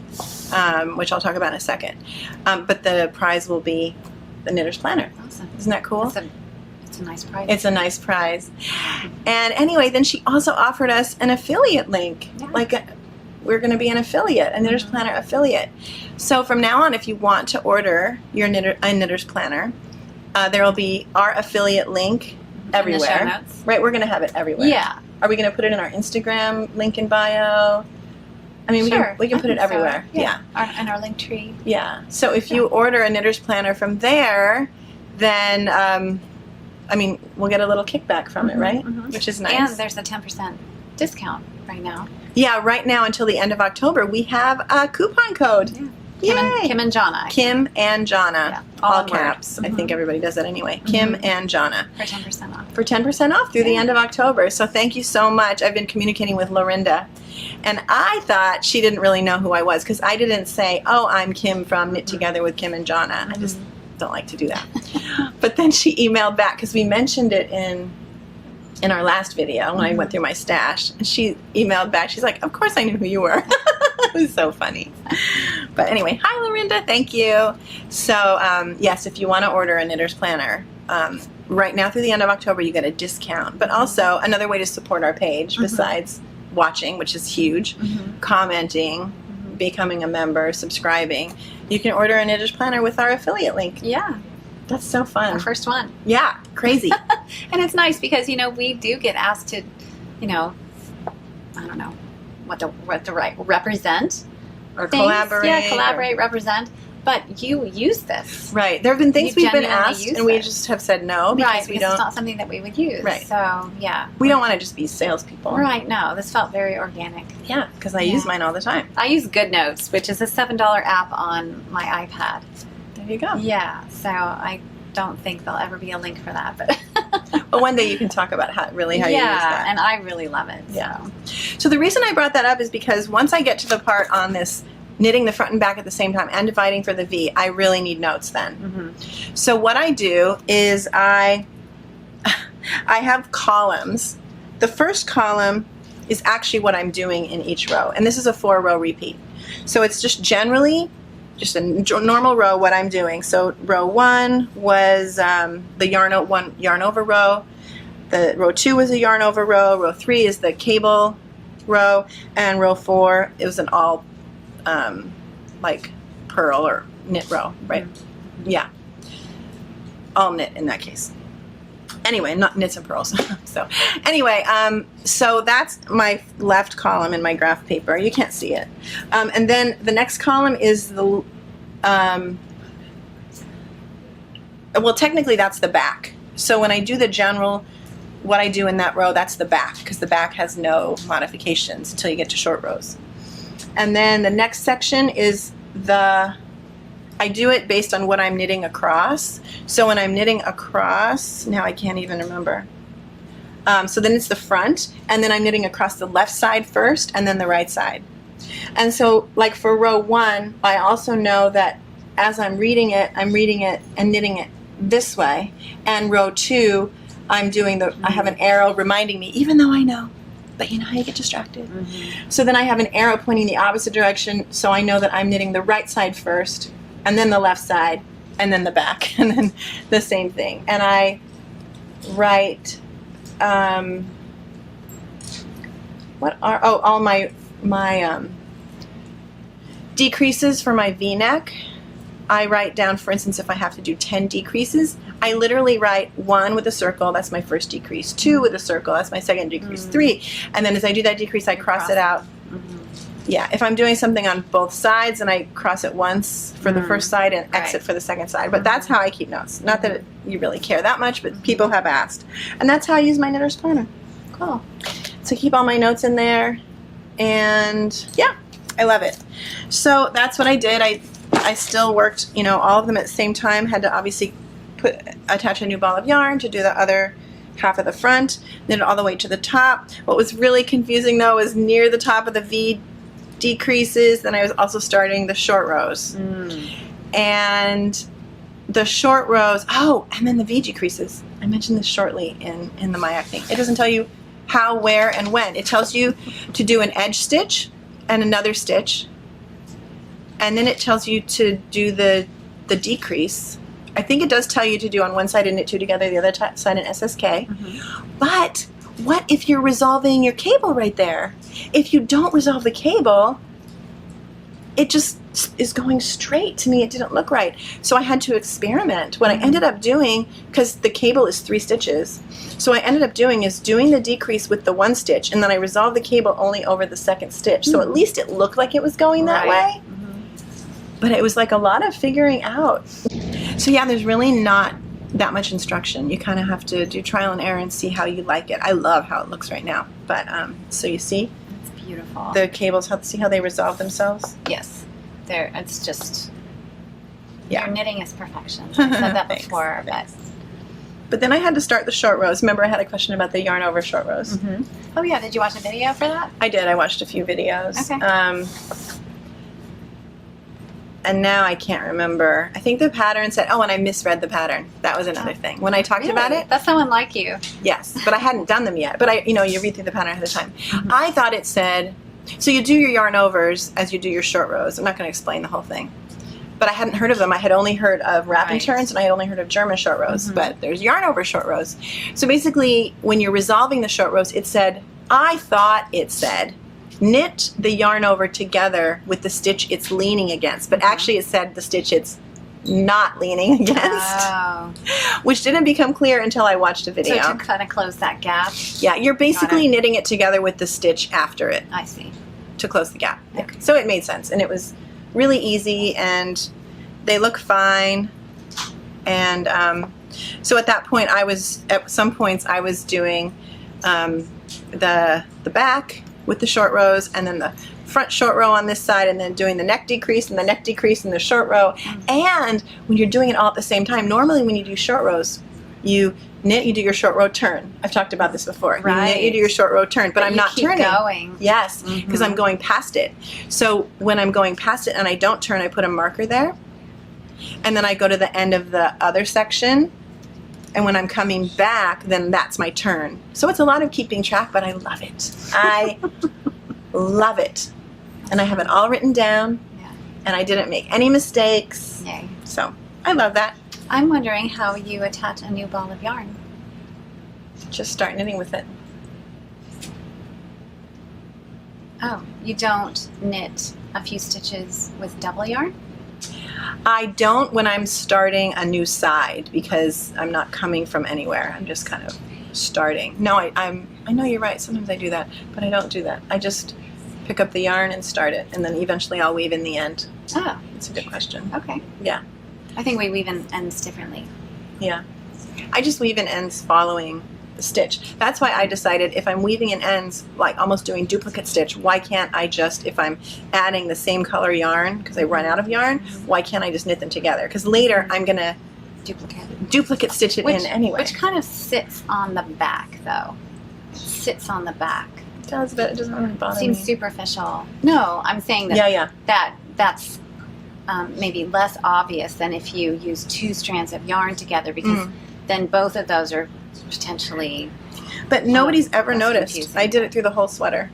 which I'll talk about in a second. But the prize will be the Knitter's Planner. Awesome. Isn't that cool? It's a nice prize. It's a nice prize. And anyway, then she also offered us an affiliate link. Yeah. We're going to be an affiliate, a Knitter's Planner affiliate. So from now on, if you want to order your Knitter's Planner, there will be our affiliate link everywhere. In the show notes. Right, we're going to have it everywhere. Yeah. Are we going to put it in our Instagram link in bio? I mean, sure. we can put it everywhere. So. Yeah. And our link tree. Yeah. So if you order a Knitter's Planner from there, then, I mean, we'll get a little kickback from it, right? Which is nice. And there's a 10% discount right now. Yeah, right now until the end of October, we have a coupon code. Yeah. Kim and Jonna. Kim and Jonna. Yeah. All one caps. I think everybody does that anyway. Kim and Jonna. For 10% off. For 10% off through the end of October. So thank you so much. I've been communicating with Lorinda. And I thought she didn't really know who I was because I didn't say, oh, I'm Kim from Knit Together with Kim and Jonna. I just don't like to do that. But then she emailed back because we mentioned it in our last video when I went through my stash. And she emailed back. She's like, of course I knew who you were. It was so funny. But anyway, hi Lorinda, thank you. So yes, if you want to order a Knitter's Planner, right now through the end of October you get a discount. But also another way to support our page besides watching, which is huge, commenting, becoming a member, subscribing, you can order a Knitter's Planner with our affiliate link. Yeah. That's so fun. Our first one. Yeah, crazy. And it's nice because, we do get asked to, I don't know, what to write, represent. Or things. Collaborate. Yeah, collaborate, represent. But you use this. Right. There have been things we've been asked and we this. just have said no because we don't. It's not something that we would use. Right. So, yeah. We don't want to just be salespeople. Right. No, this felt very organic. Yeah, because I use mine all the time. I use GoodNotes, which is a $7 app on my iPad. There you go. Yeah. So I don't think there'll ever be a link for that, but but one day you can talk about how you use that. And I really love it. Yeah. So the reason I brought that up is because once I get to the part on this knitting the front and back at the same time and dividing for the V, I really need notes then. So what I do is I have columns. The first column is actually what I'm doing in each row, and this is a 4-row repeat. So it's just generally just a normal row what I'm doing. So row 1 was the yarn over row. The row 2 was a yarn over row. Row 3 is the cable row, and row 4 it was an all like purl or knit row, right? Yeah, all knit in that case. Anyway, not knits and pearls. So anyway, so that's my left column in my graph paper. You can't see it. And then the next column is the, well, technically that's the back. So when I do the general, what I do in that row, that's the back, because the back has no modifications until you get to short rows. And then the next section is I do it based on what I'm knitting across. So when I'm knitting across, now I can't even remember. So then it's the front, and then I'm knitting across the left side first, and then the right side. And so like for row 1, I also know that as I'm reading it and knitting it this way. And row 2, I'm doing I have an arrow reminding me, even though I know, but you know how you get distracted. So then I have an arrow pointing the opposite direction, so I know that I'm knitting the right side first, and then the left side, and then the back, and then the same thing. And I write, what are, all my decreases for my V-neck. I write down, for instance, if I have to do 10 decreases, I literally write 1 with a circle, that's my first decrease, 2 with a circle, that's my second decrease, 3, and then as I do that decrease, I cross it out. Yeah, if I'm doing something on both sides, and I cross it once for the first side and exit for the second side. But that's how I keep notes. Not that you really care that much, but people have asked. And that's how I use my knitter's planner. Cool. So keep all my notes in there. And yeah, I love it. So that's what I did. I still worked, you know, all of them at the same time. Had to obviously attach a new ball of yarn to do the other half of the front. Knit it all the way to the top. What was really confusing though is near the top of the V decreases, then I was also starting the short rows. And the short rows, and then the V decreases. I mentioned this shortly in the mYak thing. It doesn't tell you how, where, and when. It tells you to do an edge stitch and another stitch, and then it tells you to do the decrease. I think it does tell you to do on one side and knit 2 together, the other side an SSK. But what if you're resolving your cable right there? If you don't resolve the cable, it just is going straight. To me, it didn't look right. So I had to experiment. What I ended up doing, because the cable is 3 stitches, so what I ended up doing is doing the decrease with the 1 stitch, and then I resolved the cable only over the 2nd stitch. So at least it looked like it was going that way. But it was like a lot of figuring out. So yeah, there's really not that much instruction. You kind of have to do trial and error and see how you like it. I love how it looks right now. But so you see, it's beautiful. The cables. See how they resolve themselves? Yes, it's just your knitting is perfection. I said that before, but then I had to start the short rows. Remember, I had a question about the yarn over short rows. Oh yeah, did you watch a video for that? I did. I watched a few videos. Okay. And now I can't remember. I think the pattern said, and I misread the pattern. That was another thing. When I talked about it. That's someone like you. Yes, but I hadn't done them yet. But you read through the pattern ahead of time. I thought it said, so you do your yarn overs as you do your short rows. I'm not going to explain the whole thing. But I hadn't heard of them. I had only heard of wrap and turns, and I had only heard of German short rows. But there's yarn over short rows. So basically, when you're resolving the short rows, I thought it said, knit the yarn over together with the stitch it's leaning against, but actually it said the stitch it's not leaning against, which didn't become clear until I watched a video. So to kind of close that gap. Yeah, you're basically knitting it together with the stitch after it. I see. To close the gap. Okay. So it made sense, and it was really easy, and they look fine. And so at that point, at some points I was doing the back with the short rows, and then the front short row on this side, and then doing the neck decrease and the neck decrease in the short row. And when you're doing it all at the same time, normally when you do short rows, You knit, you do your short row turn. I've talked about this before. You Right. knit, you do your short row turn, but I'm not keep turning. Going. Yes, because I'm going past it. So when I'm going past it and I don't turn, I put a marker there. And then I go to the end of the other section. And when I'm coming back, then that's my turn. So it's a lot of keeping track, but I love it. I love it. And I have it all written down. Yeah. And I didn't make any mistakes. Yay. So I love that. I'm wondering how you attach a new ball of yarn. Just start knitting with it. Oh, you don't knit a few stitches with double yarn? I don't when I'm starting a new side because I'm not coming from anywhere. I'm just kind of starting. No, I know you're right. Sometimes I do that, but I don't do that. I just pick up the yarn and start it, and then eventually I'll weave in the end. Oh, That's a good question. okay. Yeah. I think we weave in ends differently. Yeah. I just weave in ends following the stitch. That's why I decided if I'm weaving in ends, like almost doing duplicate stitch, why can't I just, if I'm adding the same color yarn, because I run out of yarn, why can't I just knit them together? Because later I'm going to duplicate stitch it in anyway. Which kind of sits on the back, though. It sits on the back. It does, but it doesn't really bother Seems me. superficial. No, I'm saying that Yeah. that's maybe less obvious than if you use two strands of yarn together, because then both of those are potentially. But nobody's ever that's noticed. confusing. I did it through the whole sweater.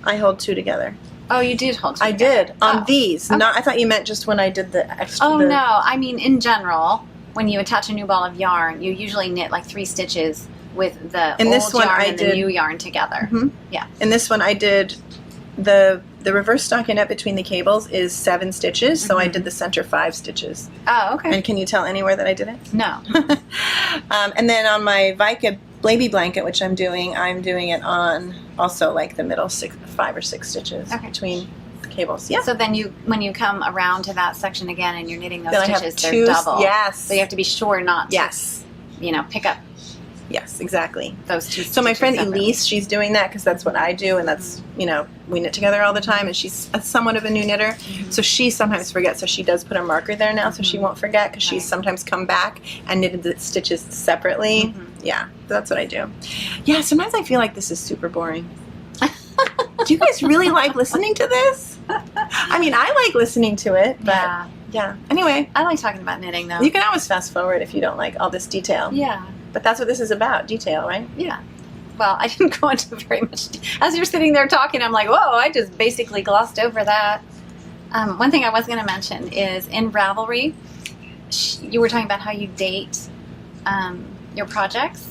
I hold two together. Oh, you did hold two I together. did on Oh. these. Okay. Not. I thought you meant just when I did the extra. Oh, no. I mean, in general, when you attach a new ball of yarn, you usually knit like 3 stitches with the In old this one, yarn I and the did- new yarn together. Mhm. Yeah. In this one, I did the reverse stockinette between the cables is 7 stitches, so I did the center 5 stitches. Oh, okay. And can you tell anywhere that I did it? No. And then on my Vaike baby blanket, which I'm doing it on also like the middle 5 or 6 stitches Okay. between the cables. Yeah. So then when you come around to that section again and you're knitting those Then I have stitches, 2. they're double. Yes. So you have to be sure not to, Yes. pick up Yes, exactly. those 2 stitches. So my friend separately. Elise, she's doing that because that's what I do, and that's, we knit together all the time, and she's somewhat of a new knitter, so she sometimes forgets, so she does put a marker there now so she won't forget, because she's Right. sometimes come back and knitted the stitches separately. Yeah, that's what I do. Yeah, sometimes I feel like this is super boring. Do you guys really like listening to this? I mean, I like listening to it, but yeah. Anyway, I like talking about knitting, though. you can always fast forward if you don't like all this detail. Yeah. But that's what this is about, detail, right? Yeah. Well, I didn't go into very much. As you're sitting there talking, I'm like, whoa, I just basically glossed over that. One thing I was going to mention is in Ravelry, you were talking about how you date your projects.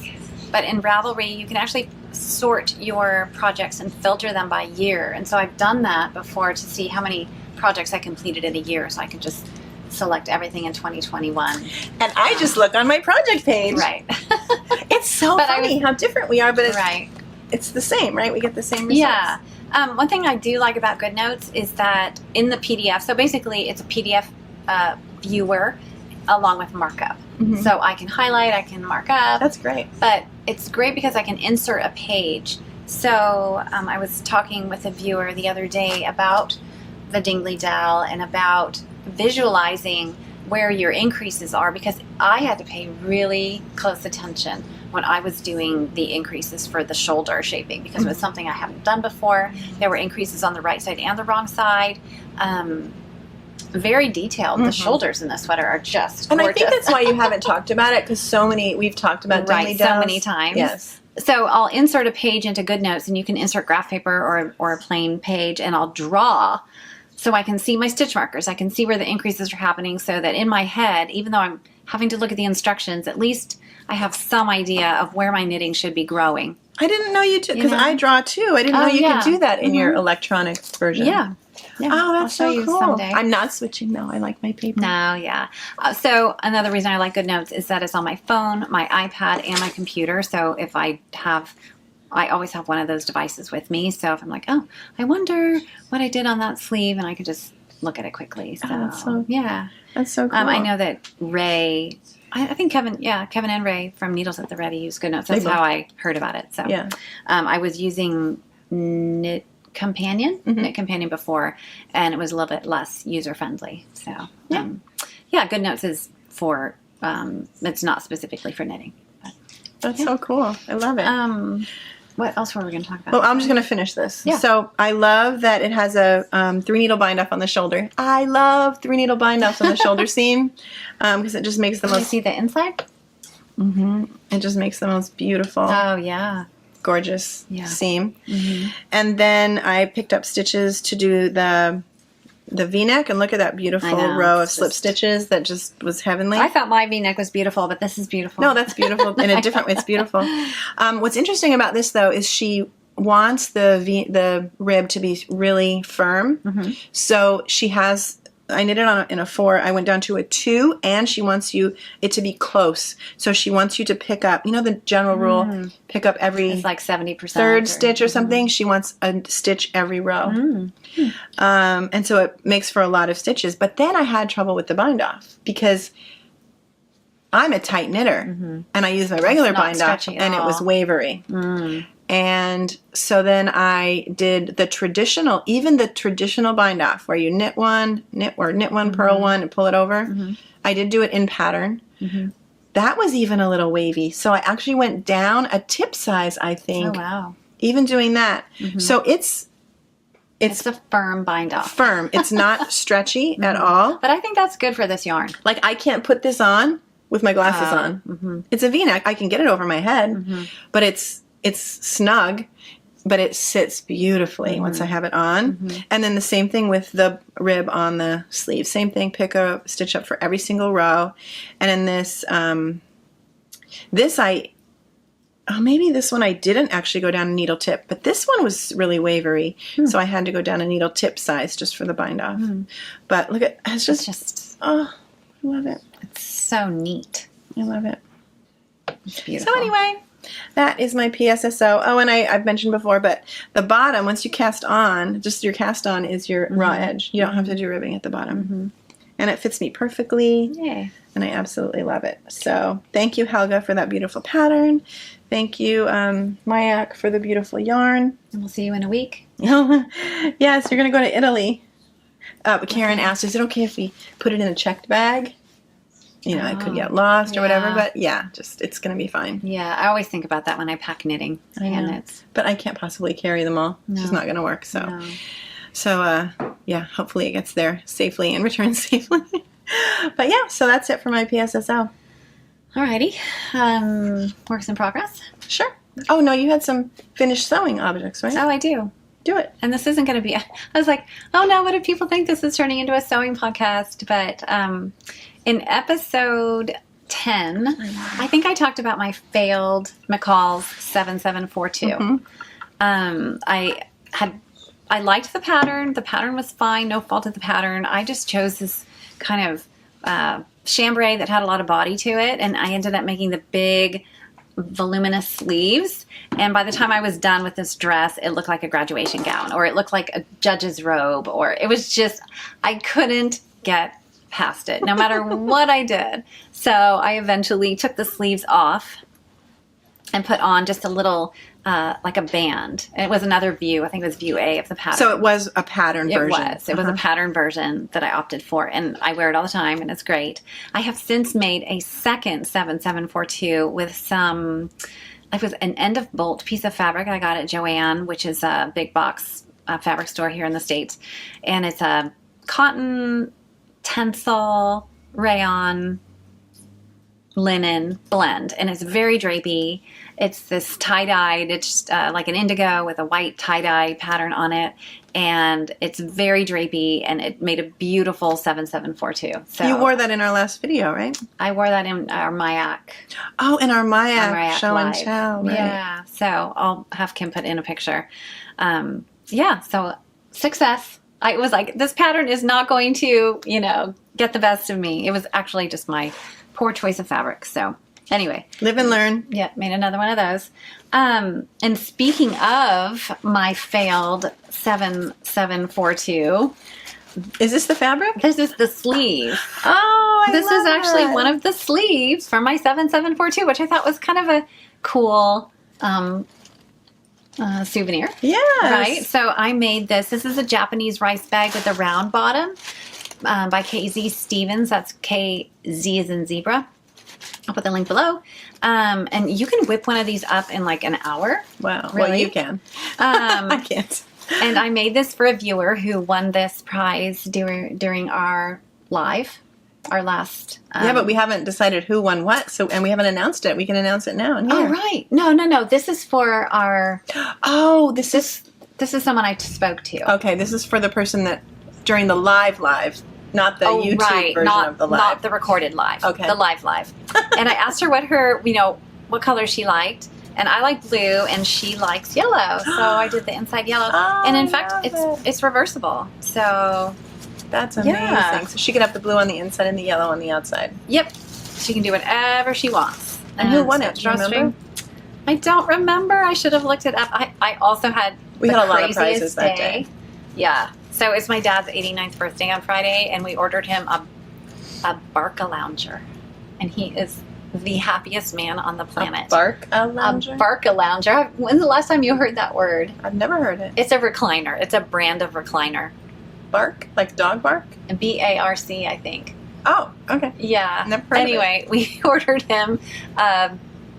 But in Ravelry, you can actually sort your projects and filter them by year. And so I've done that before to see how many projects I completed in a year. So I can just select everything in 2021. And I just look on my project page. Right. It's so But funny how different we are, but it's, Right. it's the same, right? We get the same results. Yeah. One thing I do like about GoodNotes is that in the PDF, so basically it's a PDF viewer along with markup. Mhm. So I can highlight, I can mark up, That's great. but it's great because I can insert a page. So I was talking with a viewer the other day about the Dingley Dell and about visualizing where your increases are, because I had to pay really close attention when I was doing the increases for the shoulder shaping, because it was something I haven't done before. There were increases on the right side and the wrong side. Very detailed. The shoulders in the sweater are just And gorgeous. I think that's why you haven't talked about it, because we've talked about Dingley Right, so Dells. many times. Yes. So I'll insert a page into GoodNotes, and you can insert graph paper or a plain page, and I'll draw so I can see my stitch markers. I can see where the increases are happening, so that in my head, even though I'm having to look at the instructions, at least I have some idea of where my knitting should be growing. I didn't know you because know? I draw too. I didn't know Oh, you yeah. could do that in your electronic version. Yeah. Oh, I'll that's show so you cool. someday. I'm not switching though. I like my paper. No, yeah. So another reason I like GoodNotes is that it's on my phone, my iPad, and my computer. So if I always have one of those devices with me. So if I'm like, oh, I wonder what I did on that sleeve, and I could just look at it quickly. So, that's so- yeah. That's so cool. I know that Ray, I think Kevin and Ray from Needles at the Ready use GoodNotes. That's both. how I heard about it. So Yeah. I was using Knit Companion before, and it was a little bit less user friendly. So yeah, GoodNotes is for it's not specifically for knitting. That's so cool. I love it. What else were we going to talk about? Well, I'm just going to finish this. Yeah. So I love that it has a 3-needle bind-off on the shoulder. I love 3-needle bind-offs on the shoulder seam because it just makes the Can you most... see the inside? Mm-hmm. It just makes the most beautiful, Oh, yeah. gorgeous seam. Mm-hmm. And then I picked up stitches to do the V-neck, and look at that beautiful row of slip stitches that just was heavenly. I thought my V-neck was beautiful, but this is beautiful. No, that's beautiful in a different way. It's beautiful. What's interesting about this, though, is she wants the rib to be really firm. Mm-hmm. So she has... I knit it in a 4. I went down to a 2, and she wants it to be close. So she wants you to pick up, the general rule, pick up every It's like 70%. third stitch or something. She wants a stitch every row. And so it makes for a lot of stitches. But then I had trouble with the bind off because I'm a tight knitter, and I use my regular bind off, and it was wavery. And so then I did the traditional bind off where you knit one, purl one, and pull it over. I did do it in pattern. That was even a little wavy. So I actually went down a tip size, I think. Oh, wow. Even doing that. So it's a firm bind off. firm. It's not stretchy at all. But I think that's good for this yarn. Like I can't put this on with my glasses on. It's a V-neck. I can get it over my head, but it's snug, but it sits beautifully once I have it on. And then the same thing with the rib on the sleeve. Same thing, pick a stitch up for every single row. And in this, maybe this one I didn't actually go down a needle tip, but this one was really wavery. So I had to go down a needle tip size just for the bind off. But look at, it's just, I love it. It's so neat. I love it. It's beautiful. So anyway, that is my PSSO. Oh, and I've mentioned before, but the bottom, once you cast on, just your cast on is your raw edge. You don't have to do ribbing at the bottom. And it fits me perfectly. Yay. And I absolutely love it. So thank you, Helga, for that beautiful pattern. Thank you, mYak, for the beautiful yarn. And we'll see you in a week. Yes, you're going to go to Italy. Karen asked, is it okay if we put it in a checked bag? It could get lost or whatever, but it's going to be fine. Yeah, I always think about that when I pack knitting. But I can't possibly carry them all. No. It's just not going to work. So, hopefully it gets there safely and returns safely. But so that's it for my PSSO. Alrighty. Works in progress? Sure. Oh, no, you had some finished sewing objects, right? Oh, I do. Do it. And this isn't going to be... I was like, oh no, what do people think this is turning into a sewing podcast? But in episode 10, I think I talked about my failed McCall's 7742. I liked the pattern. The pattern was fine. No fault of the pattern. I just chose this kind of chambray that had a lot of body to it, and I ended up making the big voluminous sleeves, and by the time I was done with this dress, it looked like a graduation gown, or it looked like a judge's robe, or it was just, I couldn't get past it no matter what I did. So I eventually took the sleeves off and put on just a little like a band. And it was another view. I think it was view A of the pattern. So it was a pattern version. It was a pattern version that I opted for, and I wear it all the time, and it's great. I have since made a second 7742 with some, it was an end of bolt piece of fabric I got at Joann, which is a big box fabric store here in the States. And it's a cotton, tencel, rayon, linen blend, and it's very drapey. It's this tie-dyed, it's like an indigo with a white tie-dye pattern on it, and it's very drapey, and it made a beautiful 7742. So you wore that in our last video, right? I wore that in our mYak. Oh, in our mYak show live. and tell, right? Yeah, so I'll have Kim put in a picture. So success. I was like, this pattern is not going to, get the best of me. It was actually just my poor choice of fabric. So anyway. Live and learn. Yeah, made another one of those. And speaking of my failed 7742. Is this the fabric? This is the sleeve. Oh, This is actually one of the sleeves for my 7742, which I thought was kind of a cool souvenir. Yes. Right? So I made this. This is a Japanese rice bag with a round bottom by KZ Stevens. That's KZ as in zebra. I'll put the link below. And you can whip one of these up in like an hour. Wow. Really? Well, you can. I can't. And I made this for a viewer who won this prize during our live, our last. Yeah, but we haven't decided who won what, and we haven't announced it. We can announce it now. Oh, right. No. This is for our. Oh, this is someone I spoke to. Okay, this is for the person that during the live, not the YouTube version of the live. Not the recorded live. Okay. The live. And I asked her what color she liked. And I like blue, and she likes yellow. So I did the inside yellow. Oh, and in fact, it's reversible. So that's amazing. Yeah. So she could have the blue on the inside and the yellow on the outside. Yep. She can do whatever she wants. And who won it? Do you remember? I don't remember. I should have looked it up. I also had We had a lot of prizes that day. Yeah. So it's my dad's 89th birthday on Friday, and we ordered him a Barca lounger. And he is the happiest man on the planet. A Barca lounger? A Barca lounger. When's the last time you heard that word? I've never heard it. It's a recliner. It's a brand of recliner. Bark? Like dog bark? BARC, I think. Oh, okay. Yeah. Never heard Anyway, we ordered him a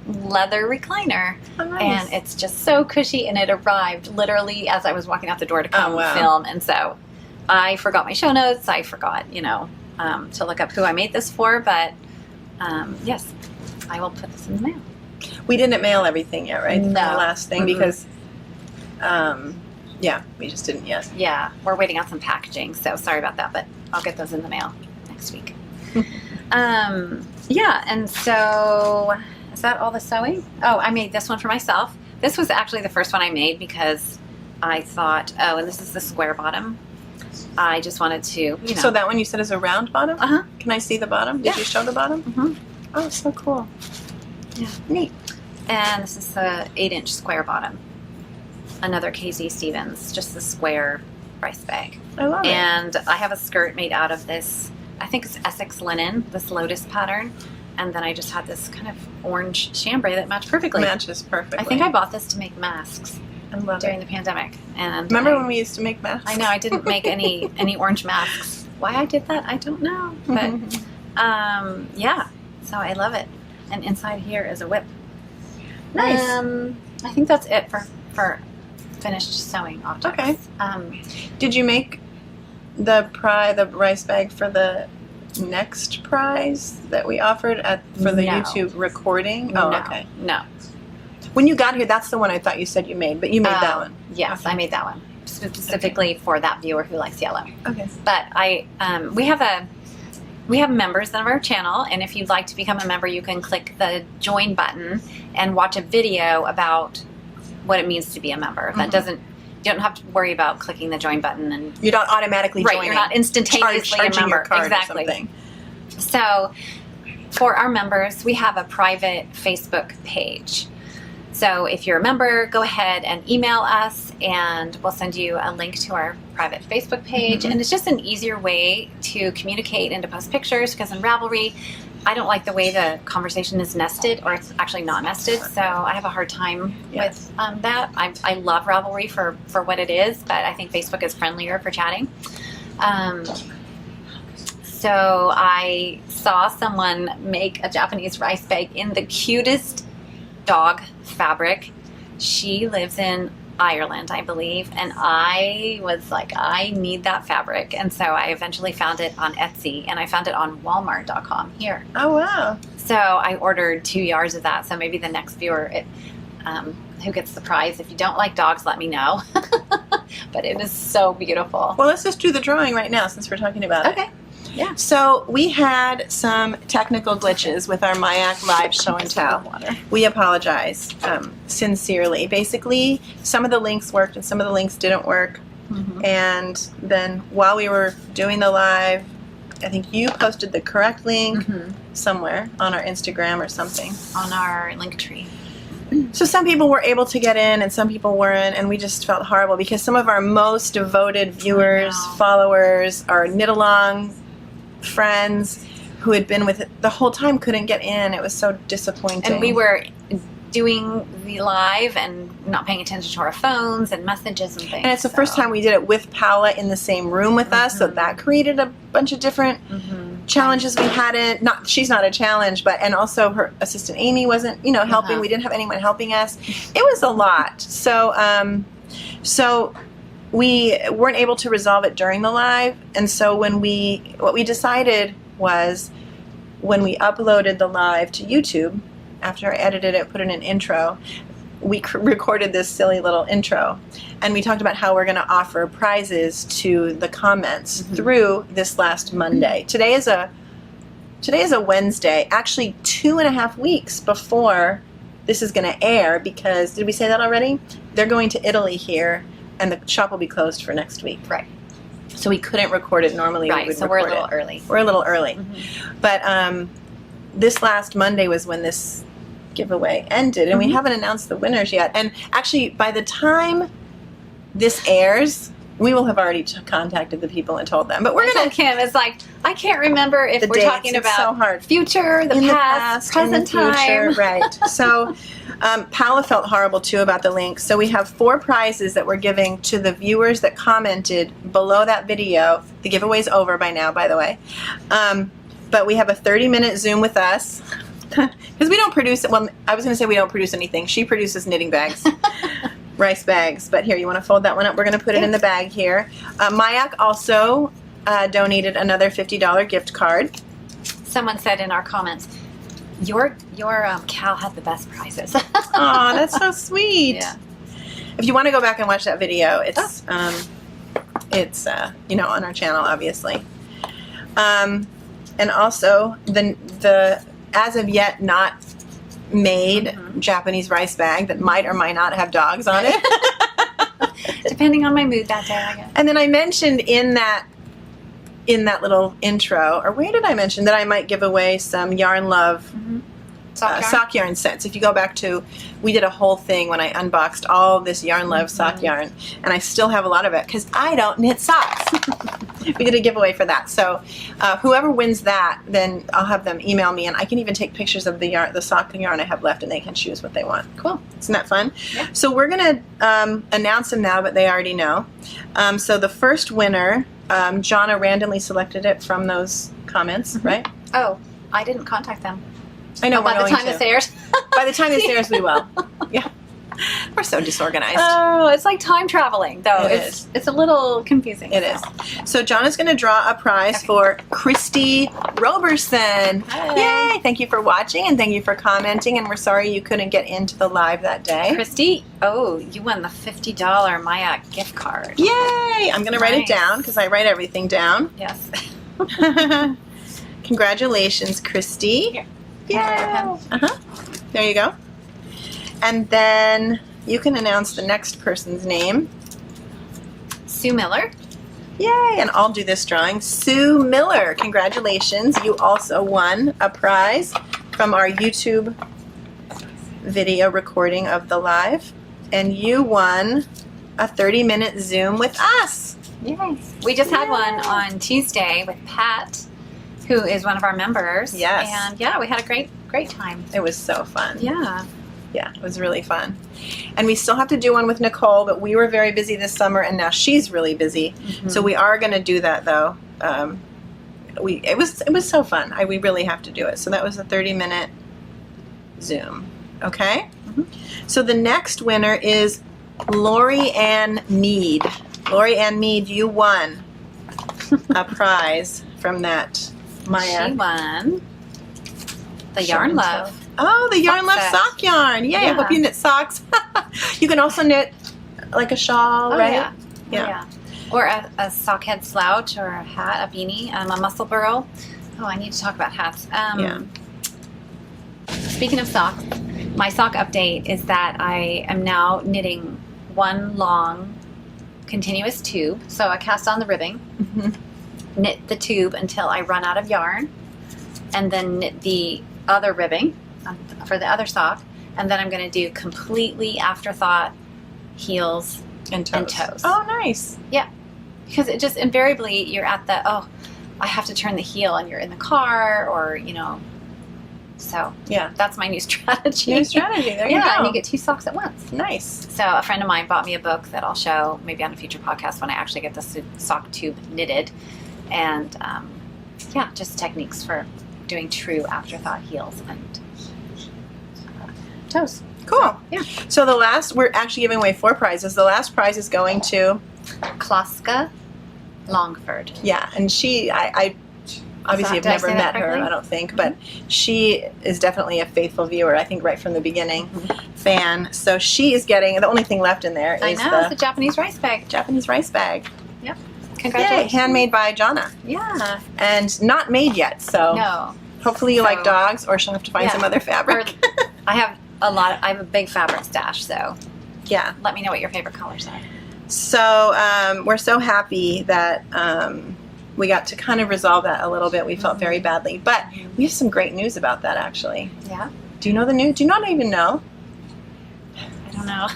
leather recliner. Oh, nice. And it's just so cushy, and it arrived literally as I was walking out the door to come wow. film. And so I forgot my show notes. I forgot, to look up who I made this for. But yes, I will put this in the mail. We didn't mail everything yet, right? No. The last thing, because, we just didn't yet. Yeah, we're waiting on some packaging, so sorry about that, but I'll get those in the mail next week. And so is that all the sewing? Oh, I made this one for myself. This was actually the first one I made because I thought, and this is the square bottom. I just wanted to, So that one you said is a round bottom? Uh-huh. Can I see the bottom? Yeah. Did you show the bottom? Mm-hmm. Oh, so cool. Yeah, neat. And this is the 8-inch square bottom. Another KZ Stevens, just the square rice bag. I love it. And I have a skirt made out of this, I think it's Essex linen, this lotus pattern. And then I just had this kind of orange chambray that matched perfectly. Matches perfectly. I think I bought this to make masks I love during it. the pandemic. And Remember when we used to make masks? I know, I didn't make any orange masks. Why I did that, I don't know. But yeah, so I love it. And inside here is a whip. Nice. I think that's it for finished sewing objects. Okay. Did you make the rice bag for the next prize that we offered for the No. YouTube recording? Oh, No. okay. No. When you got here, that's the one I thought you said you made, but you made that one. Yes, I made that one specifically for that viewer who likes yellow. Okay. But we have members of our channel, and if you'd like to become a member, you can click the join button and watch a video about what it means to be a member. That you don't have to worry about clicking the join button and You're not automatically joining. You're not instantaneously a charging member. your card Exactly. or something. So for our members, we have a private Facebook page. So if you're a member, go ahead and email us, and we'll send you a link to our private Facebook page. And it's just an easier way to communicate and to post pictures, because in Ravelry, I don't like the way the conversation is nested, or it's actually not nested. So I have a hard time with that. I love Ravelry for what it is, but I think Facebook is friendlier for chatting. So I saw someone make a Japanese rice bag in the cutest dog fabric. She lives in Ireland, I believe, and I was like, I need that fabric. And so I eventually found it on Etsy, and I found it on Walmart.com here. Oh, wow. So I ordered 2 yards of that. So maybe the next viewer who gets the prize, if you don't like dogs, let me know. But it is so beautiful. Well, let's just do the drawing right now since we're talking about it. Okay. Yeah. So we had some technical glitches with our mYak live show and tell. We apologize sincerely. Basically, some of the links worked and some of the links didn't work. And then while we were doing the live, I think you posted the correct link somewhere on our Instagram or something. On our link tree. So some people were able to get in and some people weren't, and we just felt horrible because some of our most devoted viewers, followers, our knit-along friends who had been with it the whole time couldn't get in. It was so disappointing. And we were doing the live and not paying attention to our phones and messages and things. And it's the first time we did it with Paula in the same room with us, so that created a bunch of different challenges we hadn't. She's not a challenge, and also her assistant Amy wasn't, helping. We didn't have anyone helping us. It was a lot. So we weren't able to resolve it during the live, and so what we decided was when we uploaded the live to YouTube, after I edited it, put in an intro, we recorded this silly little intro, and we talked about how we're going to offer prizes to the comments through this last Monday. Today is a Wednesday, actually 2.5 weeks before this is going to air, because, did we say that already? They're going to Italy here, and the shop will be closed for next week. Right. So we couldn't record it normally. Right, so we're a little early. We're a little early. But this last Monday was when this giveaway ended, and we haven't announced the winners yet. And actually, by the time this airs, we will have already contacted the people and told them. But we're going to... Kim, it's like, I can't remember if we're talking about so hard. Future, the past, present time. Right. So Paula felt horrible, too, about the link. So we have 4 prizes that we're giving to the viewers that commented below that video. The giveaway's over by now, by the way. But we have a 30-minute Zoom with us. Because we don't produce, well, I was going to say we don't produce anything. She produces knitting bags, rice bags. But here, you want to fold that one up? We're going to put it in the bag here. mYak also donated another $50 gift card. Someone said in our comments, your Cal had the best prizes. Aw, that's so sweet. Yeah. If you want to go back and watch that video, it's on our channel, obviously. And also the as of yet not made Japanese rice bag that might or might not have dogs on it. Depending on my mood that day, I guess. And then I mentioned in that little intro, or where did I mention that I might give away some Yarn Love sock yarn sets. If you go back to, we did a whole thing when I unboxed all this Yarn Love sock yarn, and I still have a lot of it because I don't knit socks. We did a giveaway for that. So whoever wins that, then I'll have them email me, and I can even take pictures of the sock yarn I have left, and they can choose what they want. Cool. Isn't that fun? Yeah. So we're going to announce them now, but they already know. So the first winner, Jonna randomly selected it from those comments, right? Oh, I didn't contact them. I know, by the time this airs. By the time this airs, we will. Yeah. We're so disorganized. Oh, it's like time traveling, though. It's a little confusing. It is. So Jonna's going to draw a prize for Christy Roberson. Hi. Yay! Thank you for watching, and thank you for commenting, and we're sorry you couldn't get into the live that day. Christy, you won the $50 mYak gift card. Yay! I'm going to write it down, because I write everything down. Yes. Congratulations, Christy. Here. Yay! There you go. And then you can announce the next person's name. Sue Miller. Yay! And I'll do this drawing. Sue Miller, congratulations. You also won a prize from our YouTube video recording of the live. And you won a 30-minute Zoom with us. Yay! We just had one on Tuesday with Pat, who is one of our members. Yes. And yeah, we had a great time. It was so fun. Yeah. Yeah, it was really fun. And we still have to do one with Nicole, but we were very busy this summer, and now she's really busy. So we are going to do that, though. It was so fun. We really have to do it. So that was a 30-minute Zoom. Okay? So the next winner is Lori Ann Mead. Lori Ann Mead, you won a prize from that mYak. She won the Yarn Love. Oh, the Yarn Love sock yarn. Yay, I hope you knit socks. You can also knit like a shawl, right? Yeah. Or a sock head slouch, or a hat, a beanie, a muscle burl. Oh, I need to talk about hats. Speaking of socks, my sock update is that I am now knitting one long continuous tube. So I cast on the ribbing, knit the tube until I run out of yarn, and then knit the other ribbing for the other sock, and then I'm going to do completely afterthought heels and toes. Oh, nice. Yeah, because it just invariably you're at the I have to turn the heel, and you're in the car, or So Yeah. that's my new strategy. New strategy. There you go. Yeah, and you get 2 socks at once. Nice. So a friend of mine bought me a book that I'll show maybe on a future podcast when I actually get the sock tube knitted. And just techniques for doing true afterthought heels and toes. Cool. Yeah. So we're actually giving away 4 prizes. The last prize is going to Klaska Longford. Yeah, and I obviously have Did I never say that met her, correctly? I don't think, but she is definitely a faithful viewer, I think right from the beginning, fan. So she is getting, the only thing left in there I is know, it's the Japanese rice bag. Japanese rice bag. Yep. Yay, Congratulations. handmade by Jonna. Yeah. And not made yet, so No. hopefully you So- like dogs, or she'll have to find Yeah. some other Or, fabric. I have a big fabric stash, so Yeah. let me know what your favorite colors are. So we're so happy that we got to kind of resolve that a little bit. We felt very badly, but we have some great news about that, actually. Yeah? Do you know the news? Do you not even know? I don't know.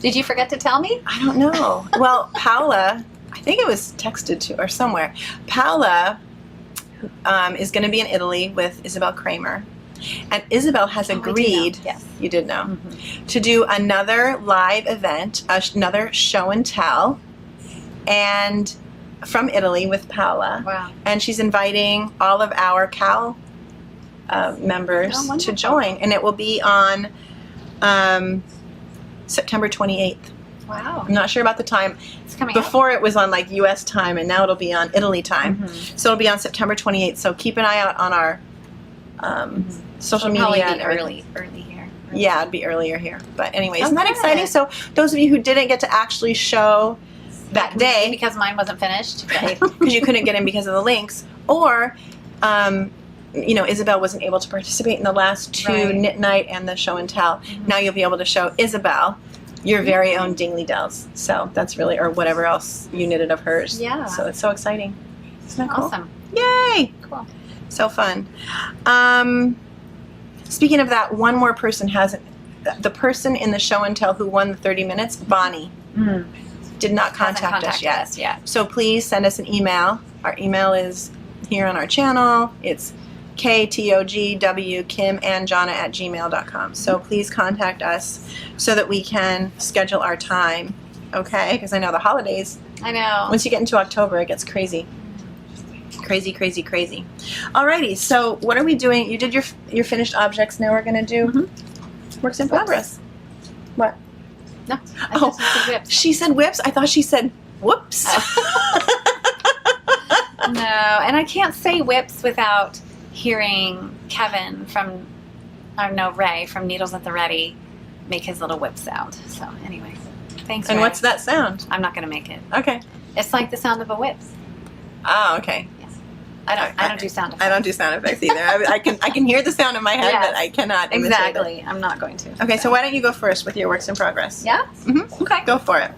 Did you forget to tell me? I don't know. Well, Paula, I think it was texted to or somewhere. Paula is going to be in Italy with Isabell Kraemer. And Isabell has Oh, I did know. agreed, Yes. you did know, to do another live event, another show and tell, and from Italy with Paula. Wow. And she's inviting all of our Cal members Oh, to wonderful. join. And it will be on September 28th. Wow. I'm not sure about the time. It's coming up. Before it was on like US time, and now it'll be on Italy time. Mhm. So it'll be on September 28th. So keep an eye out on our social It'll probably media. be and everything. early here. Yeah, it'd be earlier here. But anyway, isn't that Okay. exciting? So those of you who didn't get to actually show that day, Because mine wasn't finished. Right. because you couldn't get in because of the links, or Isabell wasn't able to participate in the last 2 Right. knit night and the show and tell. Now you'll be able to show Isabell your very own Dingley Dells. So that's really, or whatever else you knitted of hers. Yeah. So it's so exciting. Isn't that cool? Awesome. Yay! Cool. So fun. Speaking of that, one more person hasn't. The person in the show and tell who won the 30 minutes, Bonnie, did not contact us yet. So please send us an email. Our email is here on our channel. It's KTOGWKimandJonna@gmail.com. So please contact us so that we can schedule our time. Okay? Because I know the holidays, I know. once you get into October, it gets crazy. Crazy, crazy, crazy. Alrighty, so what are we doing? You did your finished objects. Now we're going to do works in progress. What? No. I Oh, just said whips. she said whips. I thought she said whoops. No, and I can't say whips without hearing Ray from Needles at the Ready make his little whip sound. So anyway, thanks. And Ray. what's that sound? I'm not going to make it. Okay. It's like the sound of a whip. Oh, okay. I don't do sound effects. I don't do sound effects either. I can hear the sound in my head, Yes. but I cannot imitate it. Exactly. I'm not going to. Okay, so why don't you go first with your works in progress? Yeah? Mm-hmm. Okay. Go for it.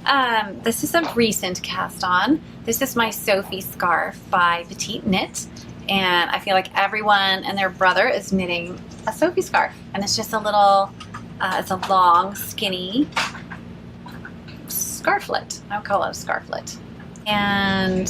This is a recent cast on. This is my Sophie scarf by Petite Knit. And I feel like everyone and their brother is knitting a Sophie scarf. And it's just a little, it's a long, skinny scarflet. I would call it a scarflet. And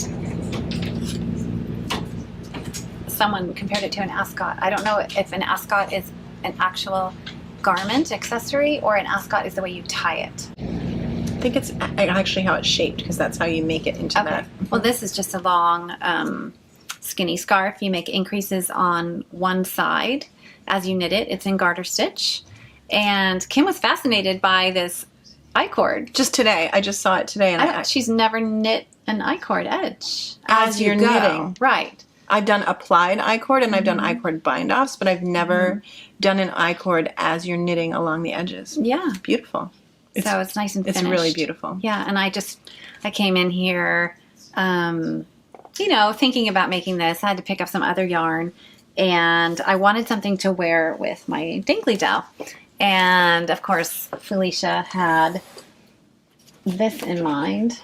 someone compared it to an ascot. I don't know if an ascot is an actual garment accessory or an ascot is the way you tie it. I think it's actually how it's shaped, because that's how you make it into that. Well, this is just a long, skinny scarf. You make increases on one side as you knit it. It's in garter stitch. And Kim was fascinated by this I-cord. Just today. I just saw it today. And She's never knit an I-cord edge. As you're go. knitting. Right. I've done applied I-cord and I've done I-cord bind-offs, but I've never done an I-cord as you're knitting along the edges. Yeah. Beautiful. So it's nice and finished. It's really beautiful. Yeah, and I came in here, thinking about making this. I had to pick up some other yarn, and I wanted something to wear with my Dingley Dell. And, of course, Felicia had this in mind.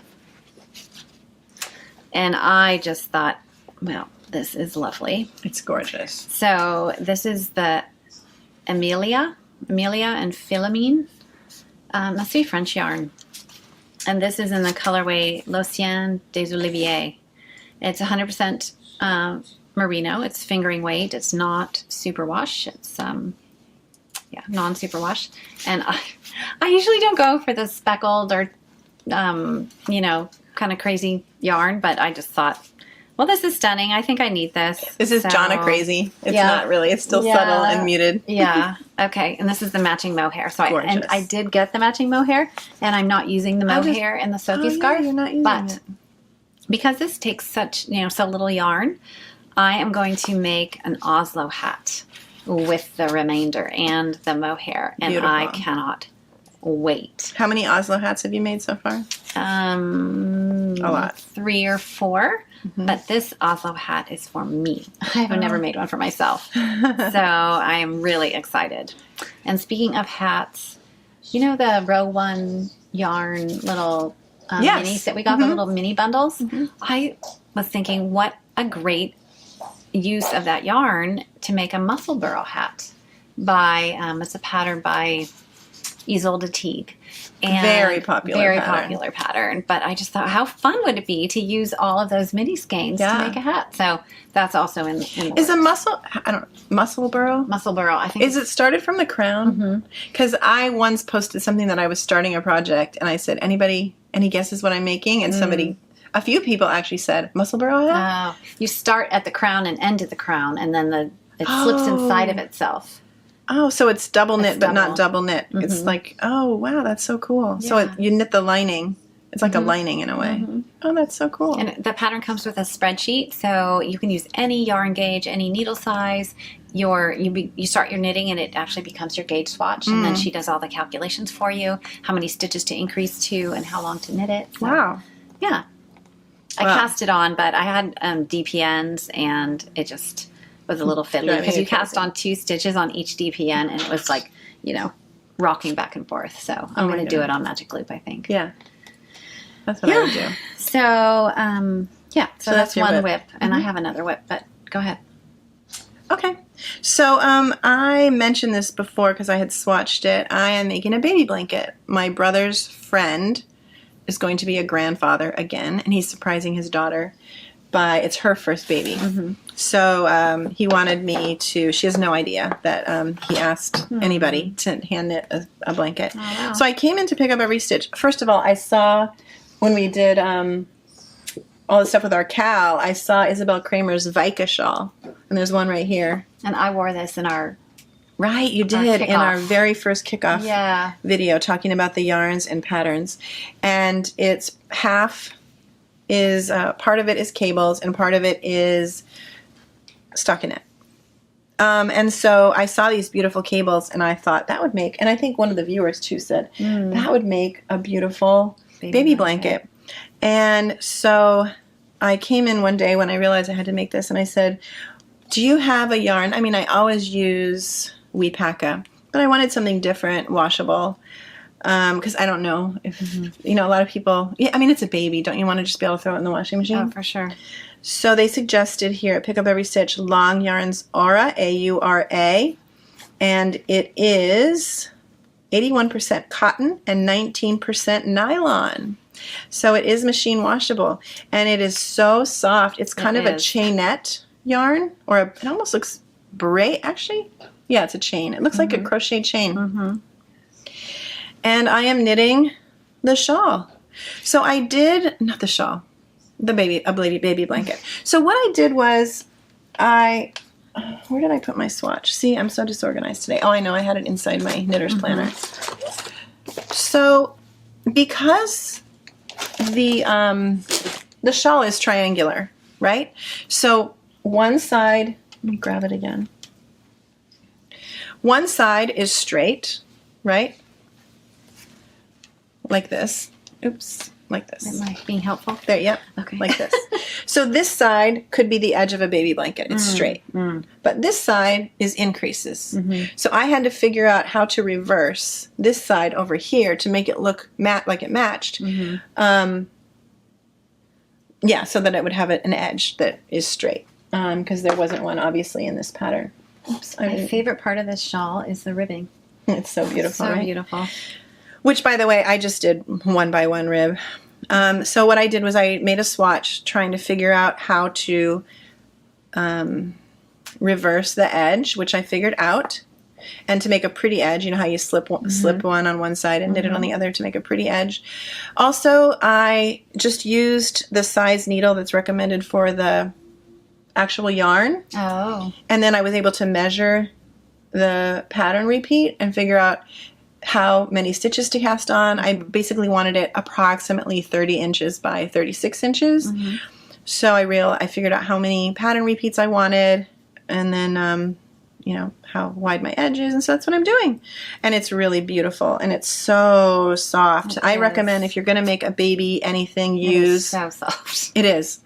And I just thought, well, this is lovely. It's gorgeous. So this is the Amelia and Philomene. Must be French yarn. And this is in the colorway L'Océan des Oliviers. It's 100% merino. It's fingering weight. It's not superwash. It's non-superwash. And I usually don't go for the speckled or kind of crazy yarn, but I just thought, well, this is stunning. I think I need this. This is Jonna crazy. It's not really. It's still subtle and muted. Yeah. Okay. And this is the matching mohair. So I did get the matching mohair, and I'm not using the mohair in the Sophie scarf. You're not using it. Because this takes such, so little yarn, I am going to make an Oslo hat with the remainder and the mohair. And Beautiful. I cannot wait. How many Oslo hats have you made so far? A lot. 3 or 4. Mm-hmm. But this Oslo hat is for me. I have never made one for myself. So I am really excited. And speaking of hats, the row 1 yarn little minis that we got, the little mini bundles? Mm-hmm. I was thinking, what a great use of that yarn to make a muscle burrow hat by, it's a pattern by Isolde Teague. And very popular pattern. But I just thought, how fun would it be to use all of those mini skeins to make a hat? So that's also in the Is a muscle burrow? Muscle burrow, I think. Is it started from the crown? Because I once posted something that I was starting a project, and I said, any guesses what I'm making? And a few people actually said, muscle burrow hat? You start at the crown and end at the crown, and then it slips inside of itself. Oh, so it's double knit, but not double knit. Mm-hmm. It's like, oh, wow, that's so cool. Yeah. So you knit the lining. It's like a lining in a way. Mm-hmm. Oh, that's so cool. And the pattern comes with a spreadsheet, so you can use any yarn gauge, any needle size. You start your knitting, and it actually becomes your gauge swatch, and then she does all the calculations for you, how many stitches to increase to, and how long to knit it. So, wow. Yeah. I cast it on, but I had DPNs, and it just was a little fiddly because you cast on 2 stitches on each DPN, and it was like, rocking back and forth. So I'm going to do it on Magic Loop, I think. Yeah. That's what I would do. So, so that's one whip. whip, and I have another whip, but go ahead. Okay. So I mentioned this before because I had swatched it. I am making a baby blanket. My brother's friend is going to be a grandfather again, and he's surprising his daughter. It's her first baby. Mm-hmm. So he wanted me to, she has no idea that he asked anybody to hand knit a blanket. Oh, wow. So I came in to pick up every stitch. First of all, I saw when we did all the stuff with our cow, I saw Isabell Kraemer's Vaike Shawl. And there's one right here. And I wore this in our Right, you did in our very first kickoff video talking about the yarns and patterns. And it's half is, part of it is cables and part of it is stockinette. And so I saw these beautiful cables and I thought that would make, and I think one of the viewers too said, that would make a beautiful baby blanket. And so I came in one day when I realized I had to make this and I said, do you have a yarn? I mean, I always use mYak, but I wanted something different, washable. Because I don't know if, a lot of people, I mean, it's a baby. Don't you want to just be able to throw it in the washing machine? Oh, for sure. So they suggested here at Pick Up Every Stitch, Long Yarns Aura, A-U-R-A, and it is 81% cotton and 19% nylon. So it is machine washable, and it is so soft. It's kind of a chainette yarn, it almost looks braid, actually. Yeah, it's a chain. It looks like a crochet chain. And I am knitting the shawl. So I did, not the shawl, a baby blanket. So what I did was where did I put my swatch? See, I'm so disorganized today. Oh, I know, I had it inside my knitter's planner. So because the shawl is triangular, right? So one side, let me grab it again. One side is straight, right? Like this. Oops, like this. Am I being helpful? There, yep. Okay. Like this. So this side could be the edge of a baby blanket. It's straight. But this side is increases. So I had to figure out how to reverse this side over here to make it look like it matched. So that it would have an edge that is straight. Because there wasn't one, obviously, in this pattern. Oops, my favorite part of this shawl is the ribbing. It's so beautiful, so right? beautiful. Which, by the way, I just did 1x1 rib. So what I did was I made a swatch trying to figure out how to reverse the edge, which I figured out. And to make a pretty edge, you know how you slip one on one side and knit it on the other to make a pretty edge. Also, I just used the size needle that's recommended for the actual yarn. Oh. And then I was able to measure the pattern repeat and figure out how many stitches to cast on. I basically wanted it approximately 30 inches by 36 inches. So I figured out how many pattern repeats I wanted, and then you know, how wide my edge is, and so that's what I'm doing. And it's really beautiful, and it's so soft. I recommend if you're going to make a baby anything, use... so soft. It is.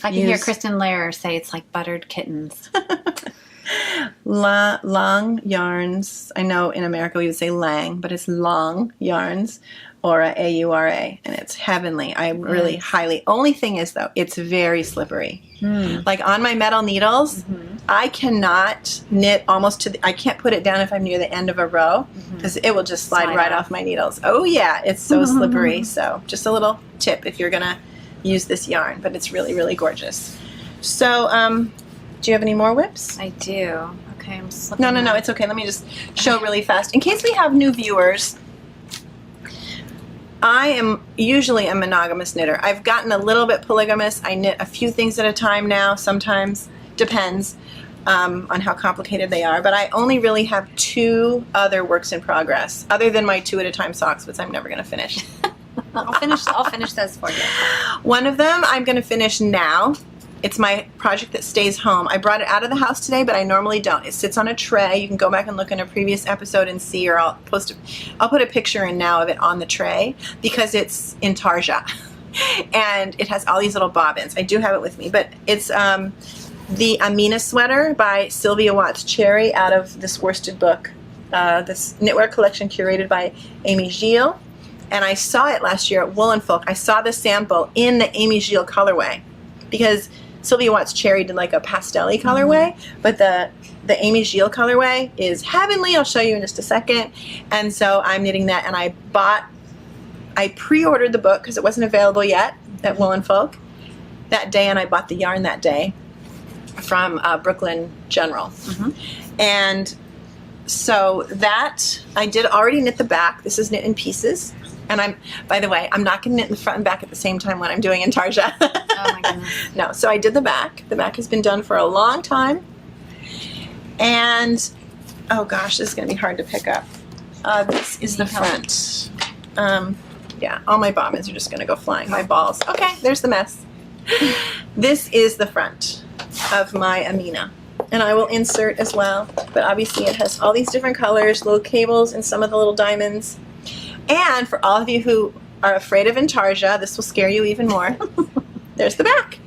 I can hear Kristen Lehrer say it's like buttered kittens. Long yarns. I know in America we would say lang, but it's long yarns, Aura, A-U-R-A, and it's heavenly. I really highly... Only thing is, though, it's very slippery. Like on my metal needles, I cannot knit almost to the... I can't put it down if I'm near the end of a row, because it will just slide right off my needles. Oh, yeah, it's so slippery. So just a little tip if you're going to use this yarn, but it's really, really gorgeous. So, do you have any more whips? I do. Okay, I'm slipping. No, it's okay. Let me just show really fast. In case we have new viewers, I am usually a monogamous knitter. I've gotten a little bit polygamous. I knit a few things at a time now, sometimes. Depends on how complicated they are. But I only really have 2 other works in progress, other than my 2 at a time socks, which I'm never going to finish. I'll finish those for you. One of them I'm going to finish now. It's my project that stays home. I brought it out of the house today, but I normally don't. It sits on a tray. You can go back and look in a previous episode and see, or I'll put a picture in now of it on the tray, because it's in Tarja. And it has all these little bobbins. I do have it with me, but it's the Amina sweater by Sylvia Watts Cherry out of this worsted book, this knitwear collection curated by Amy Gilles. And I saw it last year at Woolen Folk. I saw the sample in the Amy Gilles colorway, because Sylvia Watts Cherry did like a pastel-y colorway, but the Amy Gilles colorway is heavenly. I'll show you in just a second. And so I'm knitting that, and I pre-ordered the book because it wasn't available yet at Woolen Folk that day, and I bought the yarn that day from Brooklyn General. And so that, I did already knit the back. This is knit in pieces. And by the way, I'm not going to knit the front and back at the same time when I'm doing Intarsia. Oh my goodness. No, so I did the back. The back has been done for a long time. And, oh gosh, this is going to be hard to pick up. This is the front. Yeah, all my bobbins are just going to go flying. My balls. Okay, there's the mess. This is the front of my Amina. And I will insert as well. But obviously it has all these different colors, little cables, and some of the little diamonds. And for all of you who are afraid of Intarsia, this will scare you even more. There's the back.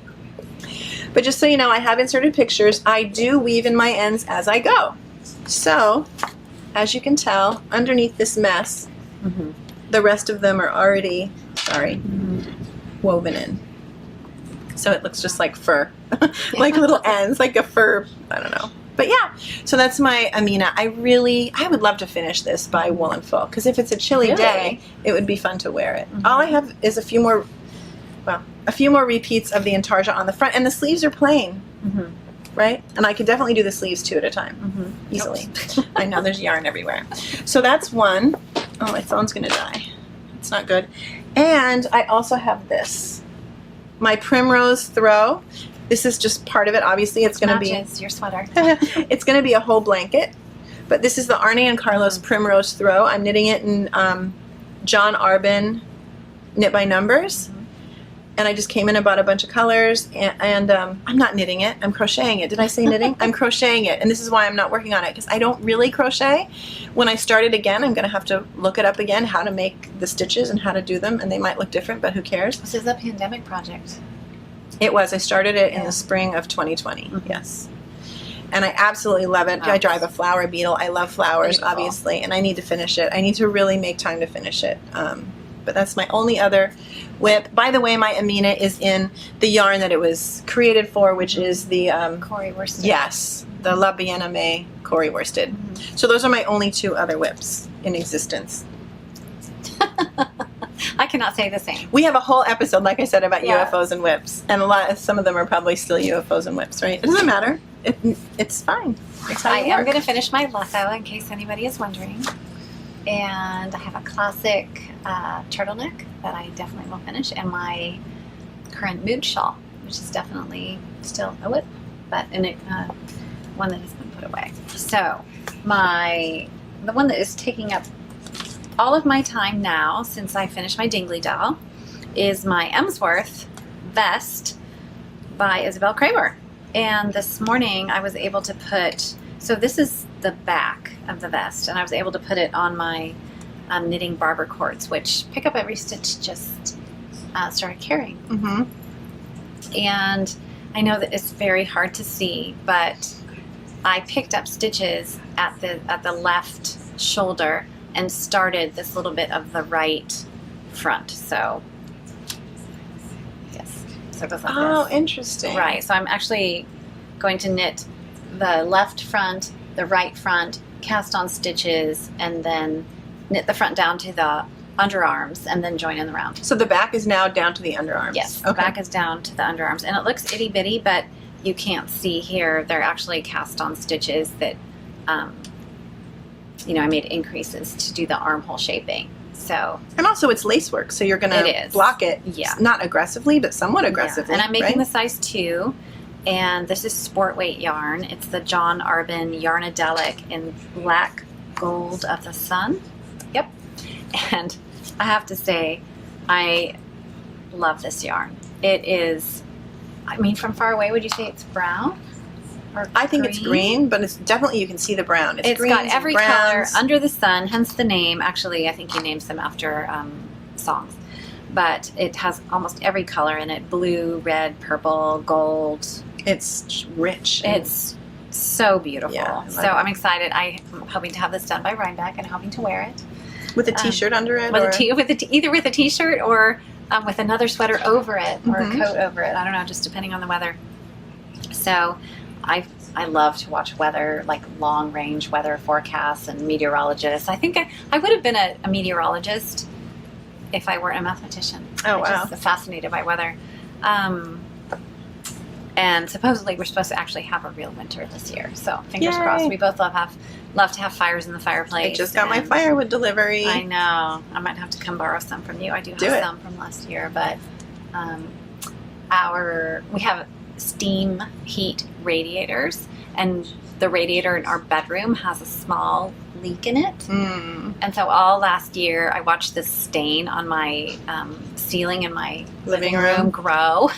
But just so you know, I have inserted pictures. I do weave in my ends as I go. So, as you can tell, underneath this mess, the rest of them are already, woven in. So it looks just like fur. Like little ends, like a fur, I don't know. But yeah, so that's my Amina. I would love to finish this by Woolen Folk, because if it's a chilly day, it would be fun to wear it. All I have is a few more repeats of the Intarsia on the front, and the sleeves are plain, right? And I could definitely do the sleeves 2 at a time, easily. I know, there's yarn everywhere. So that's one. Oh, my phone's gonna die. It's not good. And I also have this, my Primrose Throw. This is just part of it. Obviously, it's going to be your sweater. It's going to be a whole blanket, but this is the Arne and Carlos Primrose Throw. I'm knitting it in John Arbin Knit by Numbers, and I just came in and bought a bunch of colors. And I'm not knitting it. I'm crocheting it. Did I say knitting? I'm crocheting it, and this is why I'm not working on it, because I don't really crochet. When I start it again, I'm going to have to look it up again, how to make the stitches and how to do them, and they might look different, but who cares? This is a pandemic project. It was. I started it in the spring of 2020. Yes. And I absolutely love it. I drive a flower beetle. I love flowers, obviously, and I need to finish it. I need to really make time to finish it. But that's my only other whip. By the way, my Amina is in the yarn that it was created for, which is the... Corey worsted. Yes, the La Bien-Aimée Corey worsted. So those are my only 2 other whips in existence. I cannot say the same. We have a whole episode, like I said, about Yeah. UFOs and whips, and some of them are probably still UFOs and whips, right? It doesn't matter. It's fine. It's how I you am work. going to finish my letho in case anybody is wondering. And I have a classic turtleneck that I definitely will finish, and my current mood shawl, which is definitely still a whip, but in it, one that has been put away. So the one that is taking up all of my time now since I finished my Dingley Dell is my Emsworth vest by Isabell Kraemer. And this morning I was able to put, so this is the back of the vest, and I was able to put it on my knitting barber cords, which pick up every stitch, just started carrying. Mm-hmm. And I know that it's very hard to see, but I picked up stitches at the left shoulder and started this little bit of the right front. So yes, so it goes like Oh, this. interesting. Right. So I'm actually going to knit the left front, the right front, cast on stitches, and then knit the front down to the underarms, and then join in the round. So the back is now down to the underarms. Yes, Okay. the back is down to the underarms, and it looks itty bitty, but you can't see here. They're actually cast on stitches that, I made increases to do the armhole shaping. So And also it's lace work, so you're going It to is. block it, Yeah. not aggressively, but somewhat yeah. aggressively. And I'm making right? the size 2, and this is sport weight yarn. It's the John Arbin Yarnadelic in black gold of the sun. Yep. And I have to say, I love this yarn. It is, from far away, would you say it's brown? Or I think it's green, but it's definitely, you can see the brown. It's greens got and every color browns. under the sun, hence the name. Actually, I think he names them after songs. But it has almost every color in it: blue, red, purple, gold. It's rich. It's so beautiful. Yeah, I love So it. I'm excited. I'm hoping to have this done by Rhinebeck and hoping to wear it. With a t-shirt under it? With or? either with a t-shirt or with another sweater over it, or Mhm. a coat over it. I don't know, just depending on the weather. So I love to watch weather, like long range weather forecasts and meteorologists. I think I would have been a meteorologist if I weren't a mathematician. Oh, wow. I'm just fascinated by weather. And supposedly we're supposed to actually have a real winter this year. So fingers Yay. crossed. We both love to have fires in the fireplace. I just got my and firewood delivery. I know. I might have to come borrow some from you. I do have Do it. some from last year, but we have steam heat radiators, and the radiator in our bedroom has a small leak in it. Mm. And so all last year, I watched this stain on my ceiling in my Living room. grow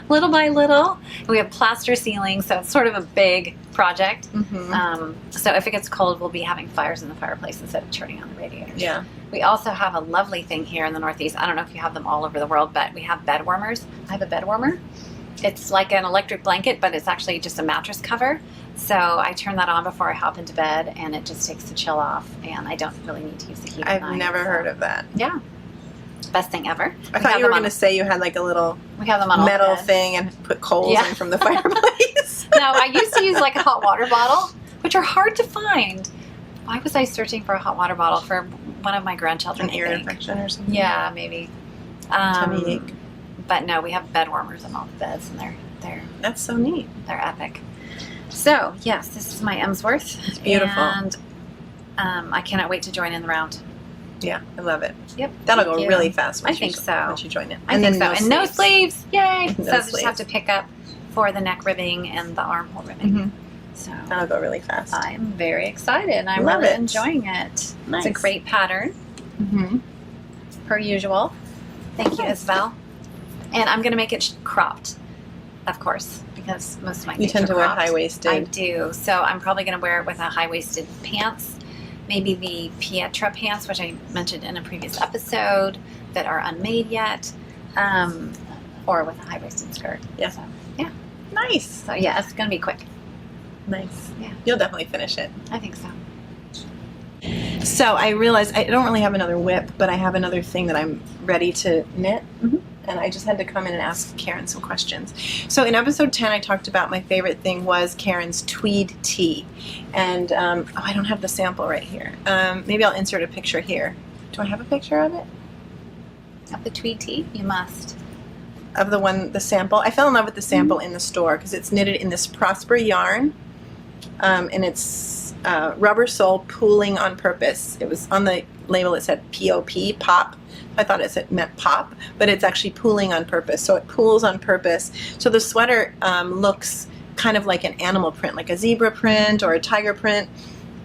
little by little. And we have plaster ceilings, so it's sort of a big project. Mm-hmm. So if it gets cold, we'll be having fires in the fireplace instead of turning on the radiators. Yeah. We also have a lovely thing here in the Northeast. I don't know if you have them all over the world, but we have bed warmers. I have a bed warmer. It's like an electric blanket, but it's actually just a mattress cover. So I turn that on before I hop into bed, and it just takes the chill off, and I don't really need to use the heat at I've night, never so. heard of that. Yeah. Best thing ever. I thought you were going to say you had like a little We have them on all the metal beds. thing and put coals Yeah. in from the fireplace. No, I used to use like a hot water bottle, which are hard to find. Why was I searching for a hot water bottle for one of my grandchildren? An ear I think? infection or something? Yeah, maybe. Tummy ache. But no, we have bed warmers on all the beds, and they're That's so neat. epic. So yes, this is my Emsworth. It's beautiful. And I cannot wait to join in the round. Yeah, I love it. Yep. That'll thank go you. really fast I once think you, so. once you join it. I think so. And no sleeves. sleeves. Yay! No So I just have sleeves. to pick up for the neck ribbing and the armhole ribbing. Mhm. So That'll go really fast. I'm very excited. I'm Love really it. enjoying it. Nice. It's a great pattern, Mm-hmm. per usual. Thank you, Nice. Isabel. And I'm going to make it cropped, of course, because most of my You things tend are to wear cropped. I high-waisted. do. So I'm probably going to wear it with a high-waisted pants, maybe the Pietra pants, which I mentioned in a previous episode, that are unmade yet, or with a high-waisted skirt. Yeah. So, Nice. so yeah, it's going to be quick. Nice. Yeah. You'll definitely finish it. I think so. So I realized I don't really have another whip, but I have another thing that I'm ready to knit. Mhm. And I just had to come in and ask Karen some questions. So in episode 10, I talked about my favorite thing was Karen's tweed tee. And, I don't have the sample right here. Maybe I'll insert a picture here. Do I have a picture of it? Of the tweed tee, you must. Of the sample. I fell in love with the sample in the store because it's knitted in this Prosper yarn, and it's rubber sole pooling on purpose. It was on the label, it said P-O-P, pop. I thought it meant pop, but it's actually pooling on purpose. So it pools on purpose. So the sweater looks kind of like an animal print, like a zebra print or a tiger print,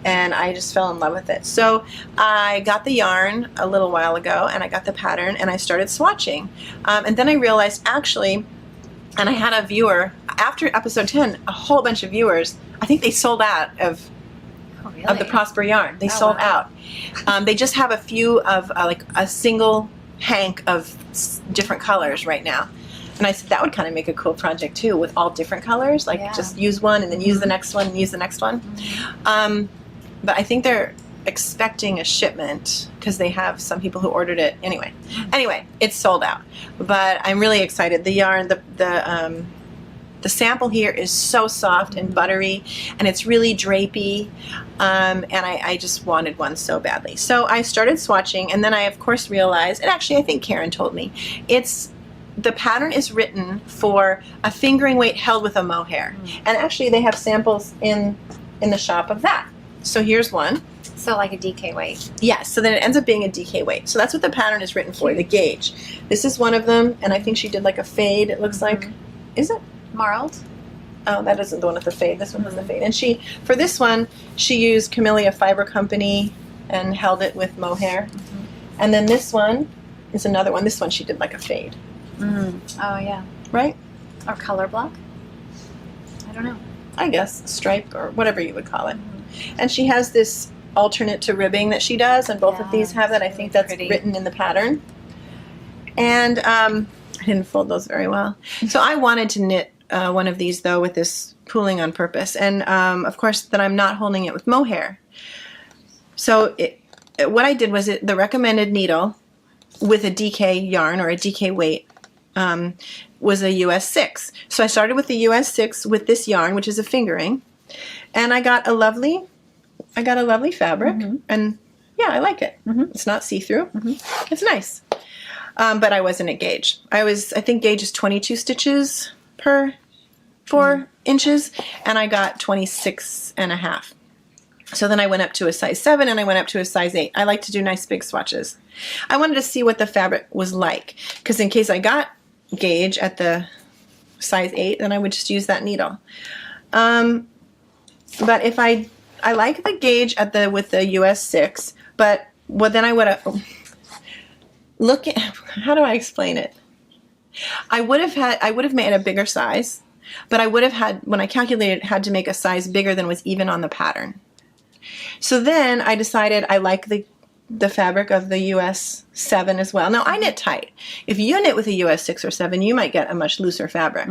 and I just fell in love with it. So I got the yarn a little while ago, and I got the pattern, and I started swatching. And then I realized, actually, and I had a viewer, after episode 10, a whole bunch of viewers, I think they sold out of the Prosper yarn. They sold out. They just have a few of, like a single hank of different colors right now. And I said, that would kind of make a cool project too, with all different colors, like just use one and then use the next one and use the next one. But I think they're expecting a shipment because they have some people who ordered it anyway. Anyway, it's sold out, but I'm really excited. The yarn, the sample here is so soft and buttery, and it's really drapey, and I just wanted one so badly. So I started swatching, and then I of course realized, and actually I think Karen told me, the pattern is written for a fingering weight held with a mohair, and actually they have samples in the shop of that. So here's one. So like a DK weight. Yes, so then it ends up being a DK weight. So that's what the pattern is written for, the gauge. This is one of them, and I think she did like a fade, it looks like. Is it? Marled? Oh, that isn't the one with the fade. This one has the fade. And for this one, she used Camellia Fiber Company and held it with mohair. And then this one is another one. This one she did like a fade. Oh, yeah. Right? Or color block? I don't know. I guess stripe or whatever you would call it. And she has this alternate to ribbing that she does, and both of these have that. I think that's written in the pattern. And I didn't fold those very well. So I wanted to knit one of these though with this pooling on purpose, and of course then I'm not holding it with mohair. So what I did was the recommended needle with a DK yarn or a DK weight was a US 6. So I started with the US 6 with this yarn, which is a fingering, and I got a lovely fabric, and yeah, I like it. It's not see-through. It's nice. But I wasn't at gauge. I think gauge is 22 stitches per 4 inches, and I got 26 and a half. So then I went up to a size 7, and I went up to a size 8. I like to do nice big swatches. I wanted to see what the fabric was like, because in case I got gauge at the size 8, then I would just use that needle. But if I like the gauge with the US 6, but then I would have look at, how do I explain it? I would have made a bigger size, but I would have had, when I calculated, had to make a size bigger than was even on the pattern. So then I decided I like the fabric of the US 7 as well. Now I knit tight. If you knit with a US 6 or 7, you might get a much looser fabric.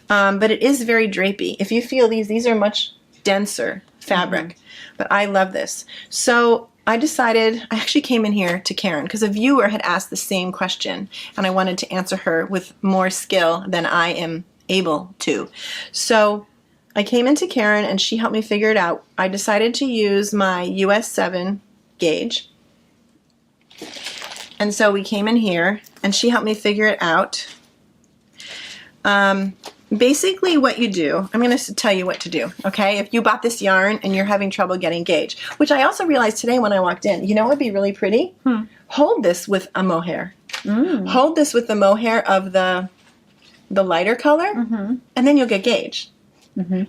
But it is very drapey. If you feel these are much denser fabric, but I love this. So I decided, I actually came in here to Karen because a viewer had asked the same question, and I wanted to answer her with more skill than I am able to. So I came into Karen and she helped me figure it out. I decided to use my US 7 gauge. And so we came in here and she helped me figure it out. Basically what you do, I'm going to tell you what to do, okay? If you bought this yarn and you're having trouble getting gauge, which I also realized today when I walked in, you know what would be really pretty? Hold this with a mohair. Hold this with the mohair of the lighter color, and then you'll get gauge.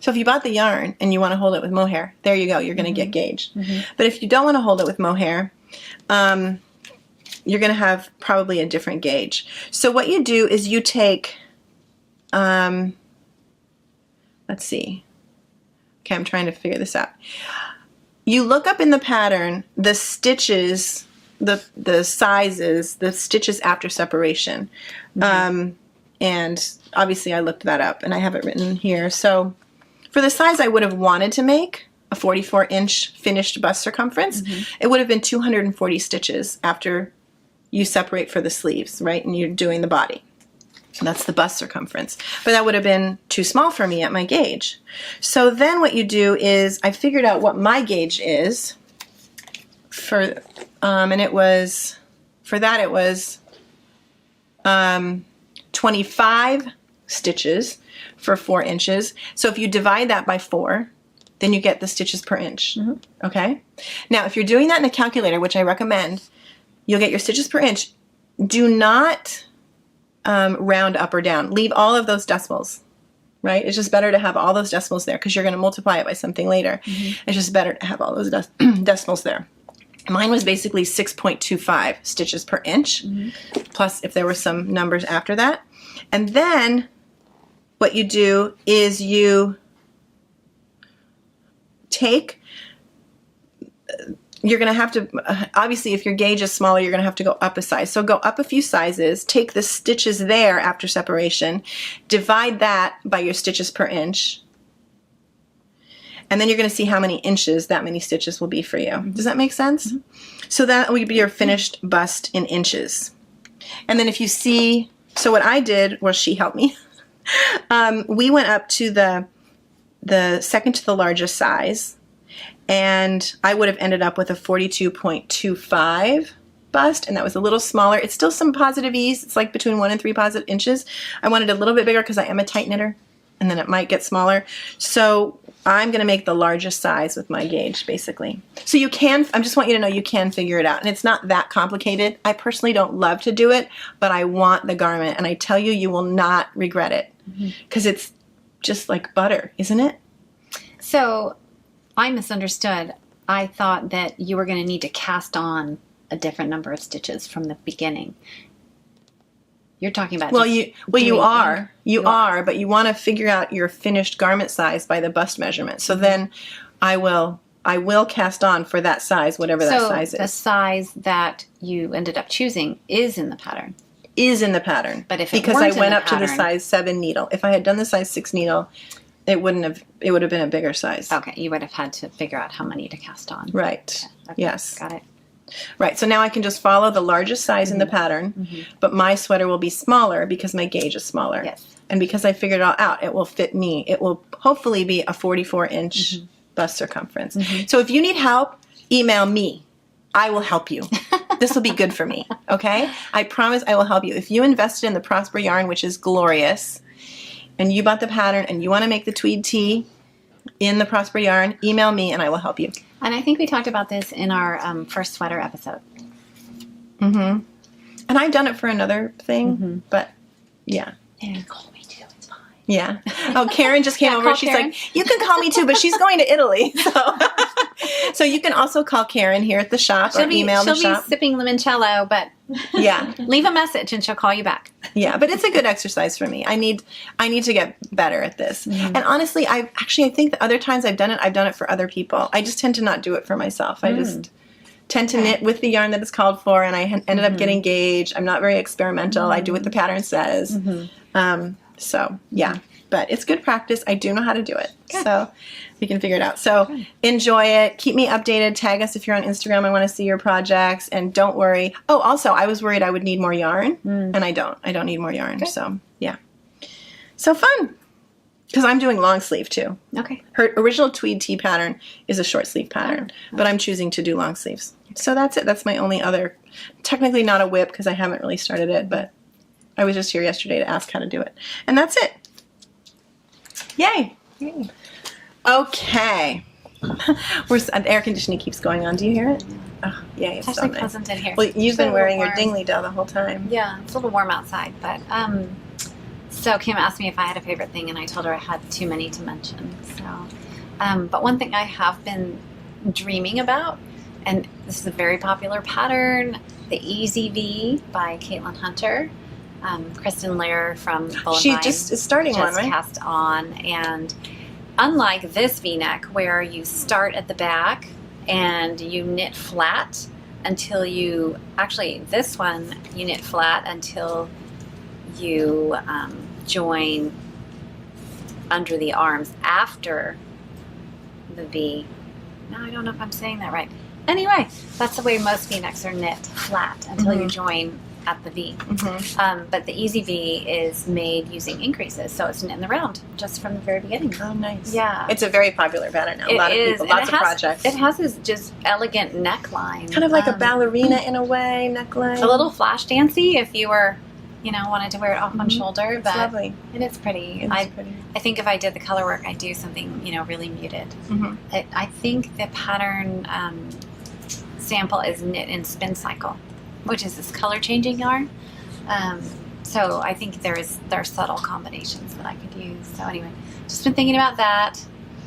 So if you bought the yarn and you want to hold it with mohair, there you go, you're going to get gauge. But if you don't want to hold it with mohair, you're going to have probably a different gauge. So what you do is you take, let's see. Okay, I'm trying to figure this out. You look up in the pattern the stitches, the sizes, the stitches after separation. And obviously I looked that up and I have it written here. So for the size I would have wanted to make, a 44-inch finished bust circumference, it would have been 240 stitches after you separate for the sleeves, right? And you're doing the body. That's the bust circumference. But that would have been too small for me at my gauge. So then what you do is I figured out what my gauge is for, and it was, for that it was 25 stitches for 4 inches. So if you divide that by 4, then you get the stitches per inch. Okay? Now, if you're doing that in a calculator, which I recommend, you'll get your stitches per inch. Do not round up or down. Leave all of those decimals, right? It's just better to have all those decimals there because you're going to multiply it by something later. It's just better to have all those decimals there. Mine was basically 6.25 stitches per inch, plus if there were some numbers after that. And then what you do is you take, you're going to have to, obviously if your gauge is smaller, you're going to have to go up a size. So go up a few sizes, take the stitches there after separation, divide that by your stitches per inch, and then you're going to see how many inches that many stitches will be for you. Does that make sense? So that will be your finished bust in inches. And then if you see, so what I did was she helped me. We went up to the second to the largest size, and I would have ended up with a 42.25 bust, and that was a little smaller. It's still some positive ease. It's like between 1 and 3 positive inches. I wanted a little bit bigger because I am a tight knitter, and then it might get smaller. So I'm going to make the largest size with my gauge, basically. So you can, I just want you to know you can figure it out. And it's not that complicated. I personally don't love to do it, but I want the garment. And I tell you, you will not regret it. Because it's just like butter, isn't it? So I misunderstood. I thought that you were going to need to cast on a different number of stitches from the beginning. You're talking about you are, but you want to figure out your finished garment size by the bust measurement. So then I will cast on for that size, whatever that size is. So the size that you ended up choosing is in the pattern. Is in the pattern. But if it because weren't I went in the up to the size 7 needle. If I had done the size 6 needle, it would have been a bigger size. Okay, you would have had to figure out how many to cast on. Right. Okay. Yes. Got it. Right, so now I can just follow the largest size in the pattern, but my sweater will be smaller because my gauge is smaller. Yes. And because I figured it all out, it will fit me. It will hopefully be a 44-inch bust circumference. So if you need help, email me. I will help you. This will be good for me, okay? I promise I will help you. If you invested in the Prosper yarn, which is glorious, and you bought the pattern and you want to make the tweed tee in the Prosper yarn, email me and I will help you. And I think we talked about this in our first sweater episode. And I've done it for another thing, but yeah. And call me too, it's fine. Yeah. Oh, Karen just came over. She's Karen. like, you can call me too, but she's going to Italy. So you can also call Karen here at the shop or email the shop. She'll be sipping limoncello, but yeah, leave a message and she'll call you back. Yeah, but it's a good exercise for me. I need to get better at this. And honestly, I think the other times I've done it for other people. I just tend to not do it for myself. I just tend to knit with the yarn that it's called for, and I ended up getting gauge. I'm not very experimental. I do what the pattern says. So yeah, but it's good practice. I do know how to do it. Good. So we can figure it out. So enjoy it. Keep me updated. Tag us if you're on Instagram. I want to see your projects. And don't worry. Oh, also, I was worried I would need more yarn, and I don't. I don't need more yarn. Good. So yeah. So fun. Because I'm doing long sleeve too. Okay. Her original tweed tee pattern is a short sleeve pattern, but I'm choosing to do long sleeves. So that's it. That's my only other, technically not a whip because I haven't really started it, but I was just here yesterday to ask how to do it. And that's it. Yay. Okay. The air conditioning keeps going on. Do you hear it? Oh, yay. It's actually pleasant in here. Well, you've been wearing your Dingley Dell the whole time. Yeah, it's a little warm outside, but so Kim asked me if I had a favorite thing, and I told her I had too many to mention. So, but one thing I have been dreaming about, and this is a very popular pattern, the Easy V by Caitlin Hunter. Kristen Lair from Bull She just is starting one, right? Cast on, and unlike this V-neck where you start at the back and you knit flat until you, actually this one you knit flat until you join under the arms after the V. No, I don't know if I'm saying that right. Anyway, that's the way most V-necks are knit, flat until you join at the V. But the Easy V is made using increases, so it's knit in the round just from the very beginning. Oh, nice. Yeah. It's a very popular pattern now. A lot of people, lots of projects. It has this just elegant neckline. Kind of like a ballerina in a way, neckline. A little flash dancey if you were wanted to wear it off one shoulder, It's but lovely. it is pretty. It's pretty. I think if I did the color work, I'd do something, really muted. Mm-hmm. I think the pattern sample is knit in Spin Cycle, which is this color changing yarn. So I think there are subtle combinations that I could use. So anyway, just been thinking about that.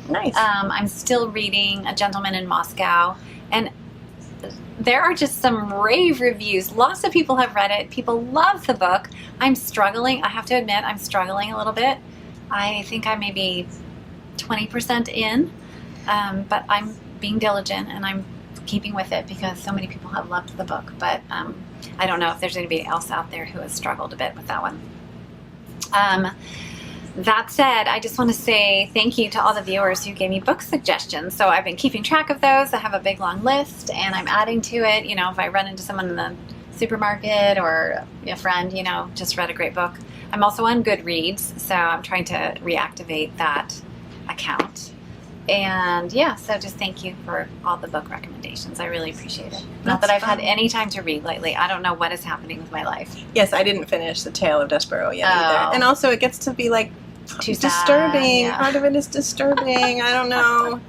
Nice. I'm still reading A Gentleman in Moscow, and there are just some rave reviews. Lots of people have read it. People love the book. I'm struggling. I have to admit, I'm struggling a little bit. I think I may be 20% in, but I'm being diligent and I'm keeping with it because so many people have loved the book. But I don't know if there's anybody else out there who has struggled a bit with that one. That said, I just want to say thank you to all the viewers who gave me book suggestions. So I've been keeping track of those. I have a big long list and I'm adding to it. If I run into someone in the supermarket or a friend, just read a great book. I'm also on Goodreads, so I'm trying to reactivate that account. And yeah, so just thank you for all the book recommendations. I really appreciate it. Not that I've had any time to read lately. I don't know what is happening with my life. Yes, I didn't finish The Tale of Despereaux yet Oh. either. And also it gets to be like Too sad, disturbing. yeah. Part of it is disturbing. I don't know.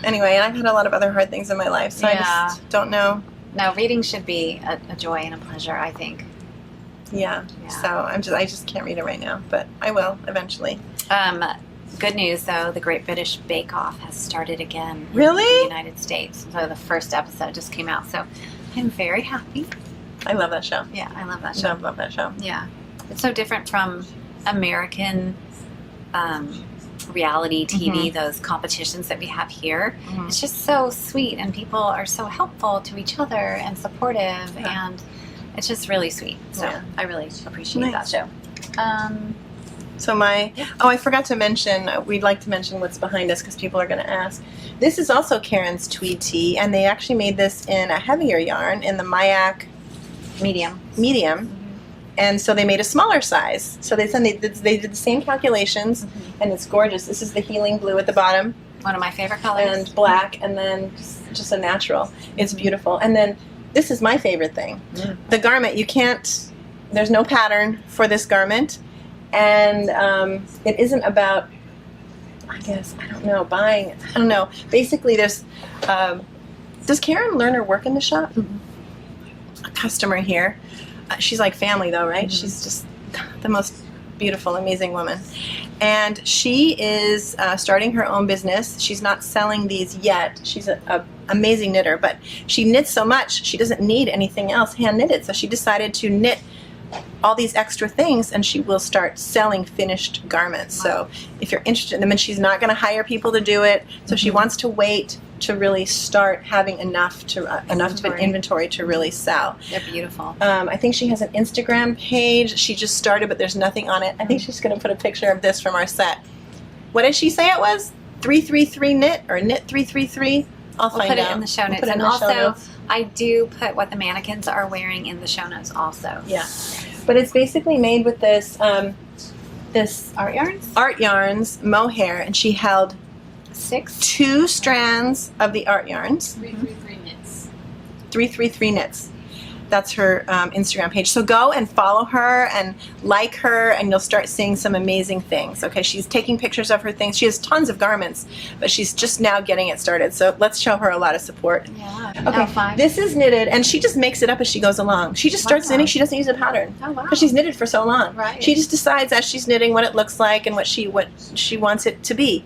Anyway, and I've had a lot of other hard things in my life, so I Yeah. just don't know. No, reading should be a joy and a pleasure, I think. Yeah. Yeah. So I just can't read it right now, but I will eventually. Good news, though, the Great British Bake Off has started again in Really? the United States. So the first episode just came out, so I'm very happy. I love that show. Yeah, I love that show. Love that show. Yeah. It's so different from American reality TV, those competitions that we have here. Mhm. It's just so sweet, and people are so helpful to each other and supportive, Yeah. and it's just really sweet. So Yeah. I really appreciate Nice. that show. So I forgot to mention, we'd like to mention what's behind us because people are going to ask. This is also Karen's Tweed tee, and they actually made this in a heavier yarn in the mYak Medium. medium. And so they made a smaller size. So they did the same calculations, and it's gorgeous. This is the healing blue at the bottom, One of my favorite colors. and black, and then just a natural. It's beautiful. And then this is my favorite thing. Mm. The garment, there's no pattern for this garment, and it isn't about, buying. I don't know. Basically, there's, does Karen Lerner work in the shop? A customer here. She's like family though, right? She's just the most beautiful, amazing woman. And she is starting her own business. She's not selling these yet. She's an amazing knitter, but she knits so much, she doesn't need anything else hand knitted. So she decided to knit all these extra things, and she will start selling finished garments. So if you're interested in them, and she's not going to hire people to do it, so she wants to wait to really start having enough of an inventory to really sell. They're beautiful. I think she has an Instagram page. She just started, but there's nothing on it. I think she's going to put a picture of this from our set. What did she say it was? 333 knit or knit 333? I'll We'll find put out. it in the show notes. We'll put it And in the show also, notes. I do put what the mannequins are wearing in the show notes also. Yeah. But it's basically made with this this Art yarns? mohair, and she held 2 strands of the art yarns. 333 knits. 333 knits. That's her Instagram page. So go and follow her and like her, and you'll start seeing some amazing things. Okay, she's taking pictures of her things. She has tons of garments, but she's just now getting it started. So let's show her a lot of support. Yeah. Okay, Oh, fine. this is knitted, and she just makes it up as she goes along. She just starts Wow. knitting. She doesn't use a pattern Oh, wow. because she's knitted for so long. Right. She just decides as she's knitting what it looks like and what she wants it to be.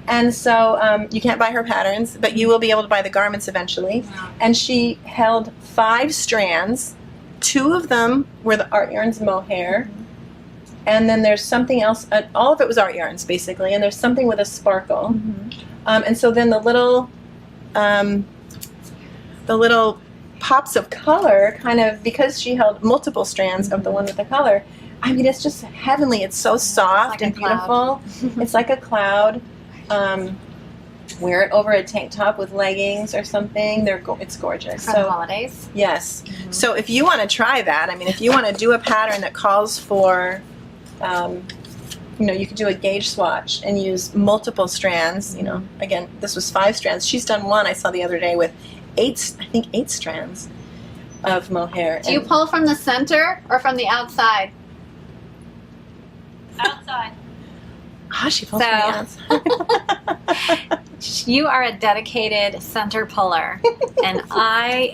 And so you can't buy her patterns, but you will be able to buy the garments eventually. Wow. And she held 5 strands. 2 of them were the art yarns mohair. And then there's something else. All of it was art yarns, basically. And there's something with a sparkle. And so then the little pops of color, kind of, because she held multiple strands of the one with the color, I mean, it's just heavenly. It's so soft like a and beautiful. It's like a cloud. Wear it over a tank top with leggings or something. It's gorgeous. For the holidays. Yes. So if you want to try that, I mean, if you want to do a pattern that calls for, you could do a gauge swatch and use multiple strands. Again, this was 5 strands. She's done one I saw the other day with 8 strands. of mohair. Do you pull from the center or from the outside? Outside. Ah, she pulls from the outside. You are a dedicated center puller. And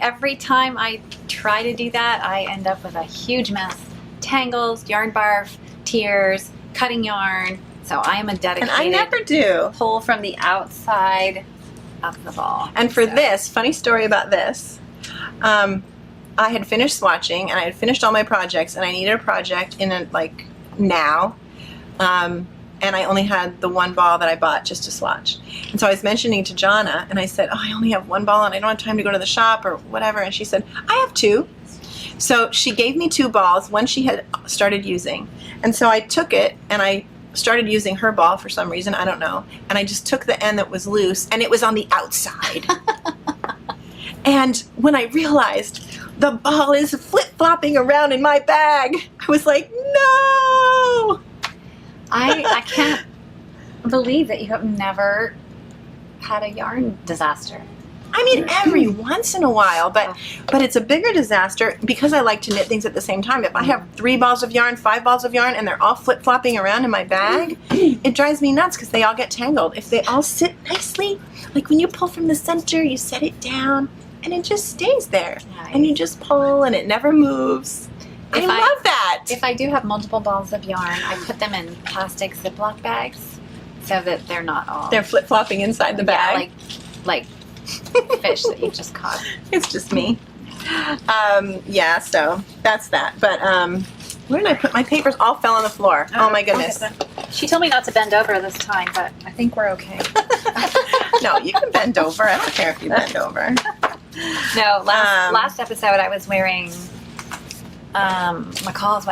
every time I try to do that, I end up with a huge mess. Tangles, yarn barf, tears, cutting yarn. So I am a dedicated And I never do. pull from the outside of the ball. And for this, funny story about this, I had finished swatching and I had finished all my projects and I needed a project now. And I only had the one ball that I bought just to swatch. And so I was mentioning to Jonna, and I said, I only have one ball and I don't have time to go to the shop or whatever. And she said, I have two. So she gave me two balls, one she had started using. And so I took it and I started using her ball for some reason, I don't know. And I just took the end that was loose and it was on the outside. And when I realized the ball is flip-flopping around in my bag, I was like, no! I can't believe that you have never had a yarn disaster. I mean, every once in a while, but it's a bigger disaster because I like to knit things at the same time. If I have 3 balls of yarn, 5 balls of yarn, and they're all flip-flopping around in my bag, it drives me nuts because they all get tangled. If they all sit nicely, like when you pull from the center, you set it down, and it just stays there. Nice. And you just pull, and it never moves. I love that. If I do have multiple balls of yarn, I put them in plastic Ziploc bags so that they're not all... They're flip-flopping inside the bag. Yeah, like fish that you just caught. It's just me. Yeah, so that's that. But where did I put my papers? All fell on the floor. Oh my goodness. She told me not to bend over this time, but I think we're okay. No, you can bend over. I don't care if you bend over. No, last episode I was wearing McCall's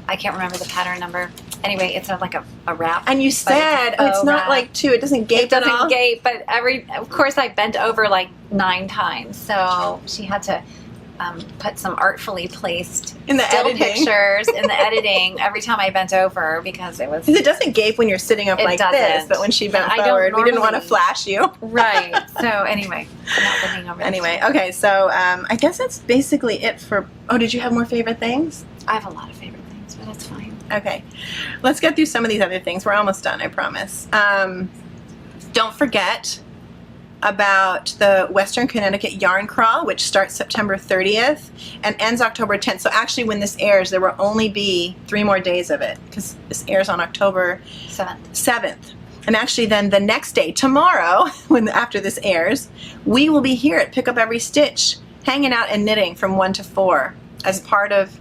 I can't remember the pattern number. Anyway, it's like a wrap. And you said it's not wrap. like two. It doesn't gape It at all. doesn't gape, but of course I bent over like 9 times. So she had to put some artfully placed In the still editing. pictures in the editing every time I bent over because it was... Because it doesn't gape when you're sitting up It like doesn't. this, but when she bent I don't forward, we didn't want to normally- flash you. Right. So anyway, I'm not bending over. Anyway, okay, so I guess that's basically it for... Oh, did you have more favorite things? I have a lot of favorite things, but it's fine. Okay, let's get through some of these other things. We're almost done, I promise. Don't forget about the Western Connecticut Yarn Crawl, which starts September 30th and ends October 10th. So actually when this airs, there will only be 3 more days of it because this airs on October 7th. And actually then the next day, tomorrow, after this airs, we will be here at Pick Up Every Stitch, hanging out and knitting from 1 to 4 as part of...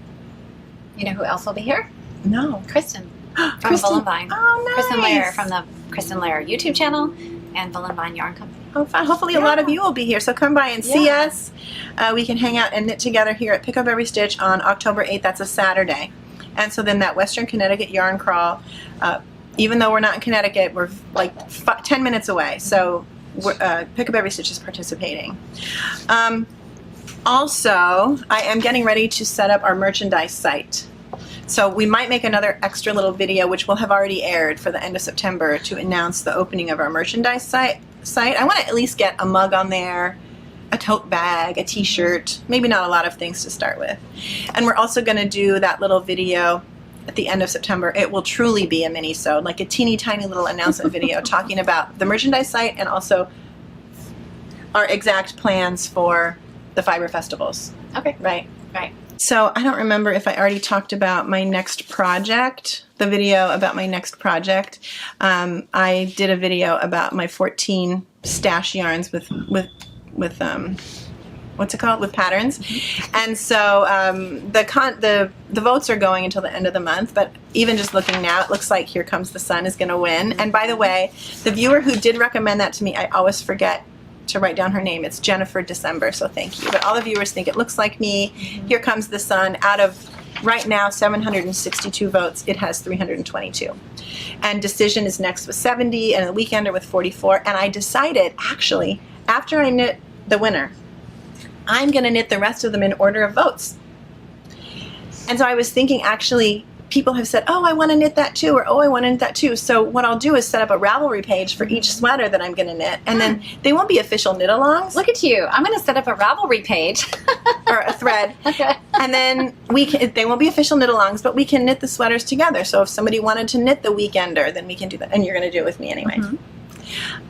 You know who else will be here? No. Kristen from Kristen. Bullenvine. Oh, nice. Kristen Lair from the Kristen Lair YouTube channel and Bullenvine Yarn Company. Oh, fun. Hopefully a lot of you will be here, so come by and see us. We can hang out and knit together here at Pick Up Every Stitch on October 8th. That's a Saturday. And so then that Western Connecticut Yarn Crawl, even though we're not in Connecticut, we're like 10 minutes away. So Pick Up Every Stitch is participating. Also, I am getting ready to set up our merchandise site. So we might make another extra little video, which will have already aired for the end of September, to announce the opening of our merchandise site. I want to at least get a mug on there, a tote bag, a t-shirt, maybe not a lot of things to start with. And we're also going to do that little video at the end of September. It will truly be a mini-sode, like a teeny tiny little announcement video talking about the merchandise site and also our exact plans for the fiber festivals. Okay. Right. Right. So I don't remember if I already talked about my next project, the video about my next project. I did a video about my 14 stash yarns with what's it called? With patterns. And so the votes are going until the end of the month, but even just looking now, it looks like Here Comes the Sun is going to win. And by the way, the viewer who did recommend that to me, I always forget to write down her name. It's Jennifer December, so thank you. But all the viewers think it looks like me. Here Comes the Sun. Out of right now 762 votes, it has 322. And Decision is next with 70, and The Weekender with 44. And I decided, actually, after I knit the winner, I'm going to knit the rest of them in order of votes. And so I was thinking, actually, people have said, oh, I want to knit that too, or oh, I want to knit that too. So what I'll do is set up a Ravelry page for each sweater that I'm going to knit, and then they won't be official knit-alongs. Look at you. I'm going to set up a Ravelry page. Or a thread. Okay. And then they won't be official knit-alongs, but we can knit the sweaters together. So if somebody wanted to knit the Weekender, then we can do that. And you're going to do it with me anyway.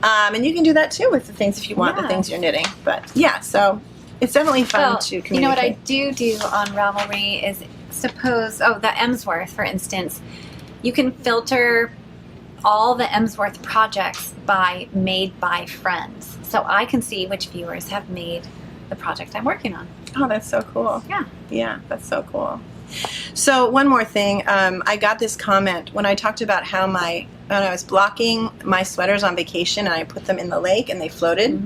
And you can do that too with the things if you want the things you're knitting. But yeah, so it's definitely fun to communicate. You know what I do on Ravelry is suppose, the Emsworth, for instance, you can filter all the Emsworth projects by made by friends. So I can see which viewers have made the project I'm working on. Oh, that's so cool. Yeah. Yeah, that's so cool. So one more thing, I got this comment when I talked about how when I was blocking my sweaters on vacation and I put them in the lake and they floated.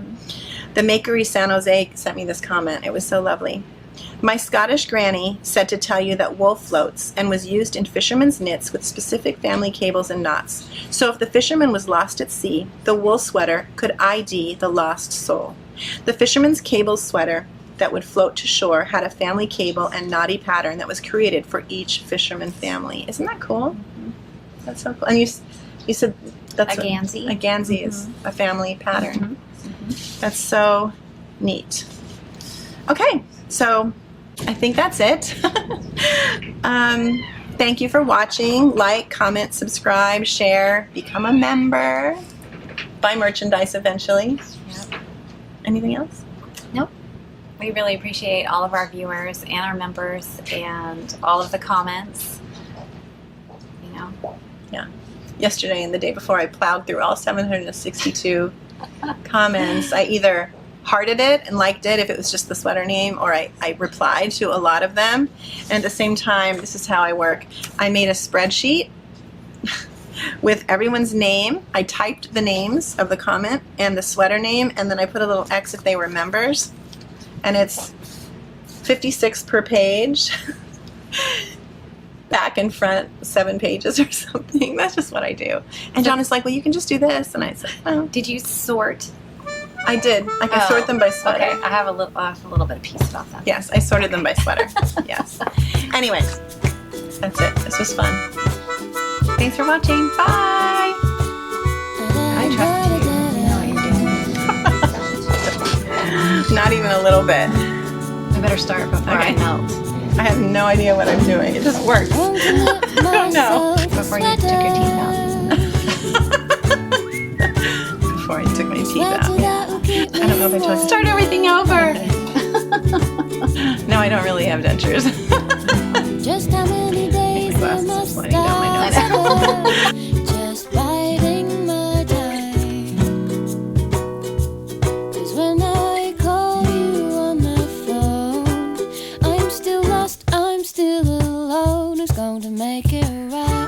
The Makery San Jose sent me this comment. It was so lovely. My Scottish granny said to tell you that wool floats and was used in fishermen's knits with specific family cables and knots. So if the fisherman was lost at sea, the wool sweater could ID the lost soul. The fisherman's cable sweater that would float to shore had a family cable and knotty pattern that was created for each fisherman family. Isn't that cool? That's so cool. And you said that's a Gansey. A Gansey is a family pattern. That's so neat. Okay, so I think that's it. Thank you for watching. Like, comment, subscribe, share, become a member, buy merchandise eventually. Yep. Anything else? Nope. We really appreciate all of our viewers and our members and all of the comments. You know. Yeah. Yesterday and the day before, I plowed through all 762 comments. I either hearted it and liked it if it was just the sweater name, or I replied to a lot of them. And at the same time, this is how I work. I made a spreadsheet with everyone's name. I typed the names of the comment and the sweater name, and then I put a little X if they were members. And it's 56 per page. Back and front, 7 pages or something. That's just what I do. And Jonna's like, well, you can just do this. And I said, oh. Did you sort? I did. I can sort them by sweater. Okay, I have a little bit of peace about that. Yes, I sorted them by sweater. Yes. Anyways, that's it. This was fun. Thanks for watching. Bye. I trust you. You know what you're doing. Not even a little bit. I better start before I melt. I have no idea what I'm doing. It just works. I don't know. Before you took your teeth out. Before I took my teeth out. I don't know if I told you. Start everything over. No, I don't really have dentures. Just how many days My glasses are sliding down my nose. Just biding my time. 'Cause when I call you on the phone, I'm still lost, I'm still alone. Who's going to make it right?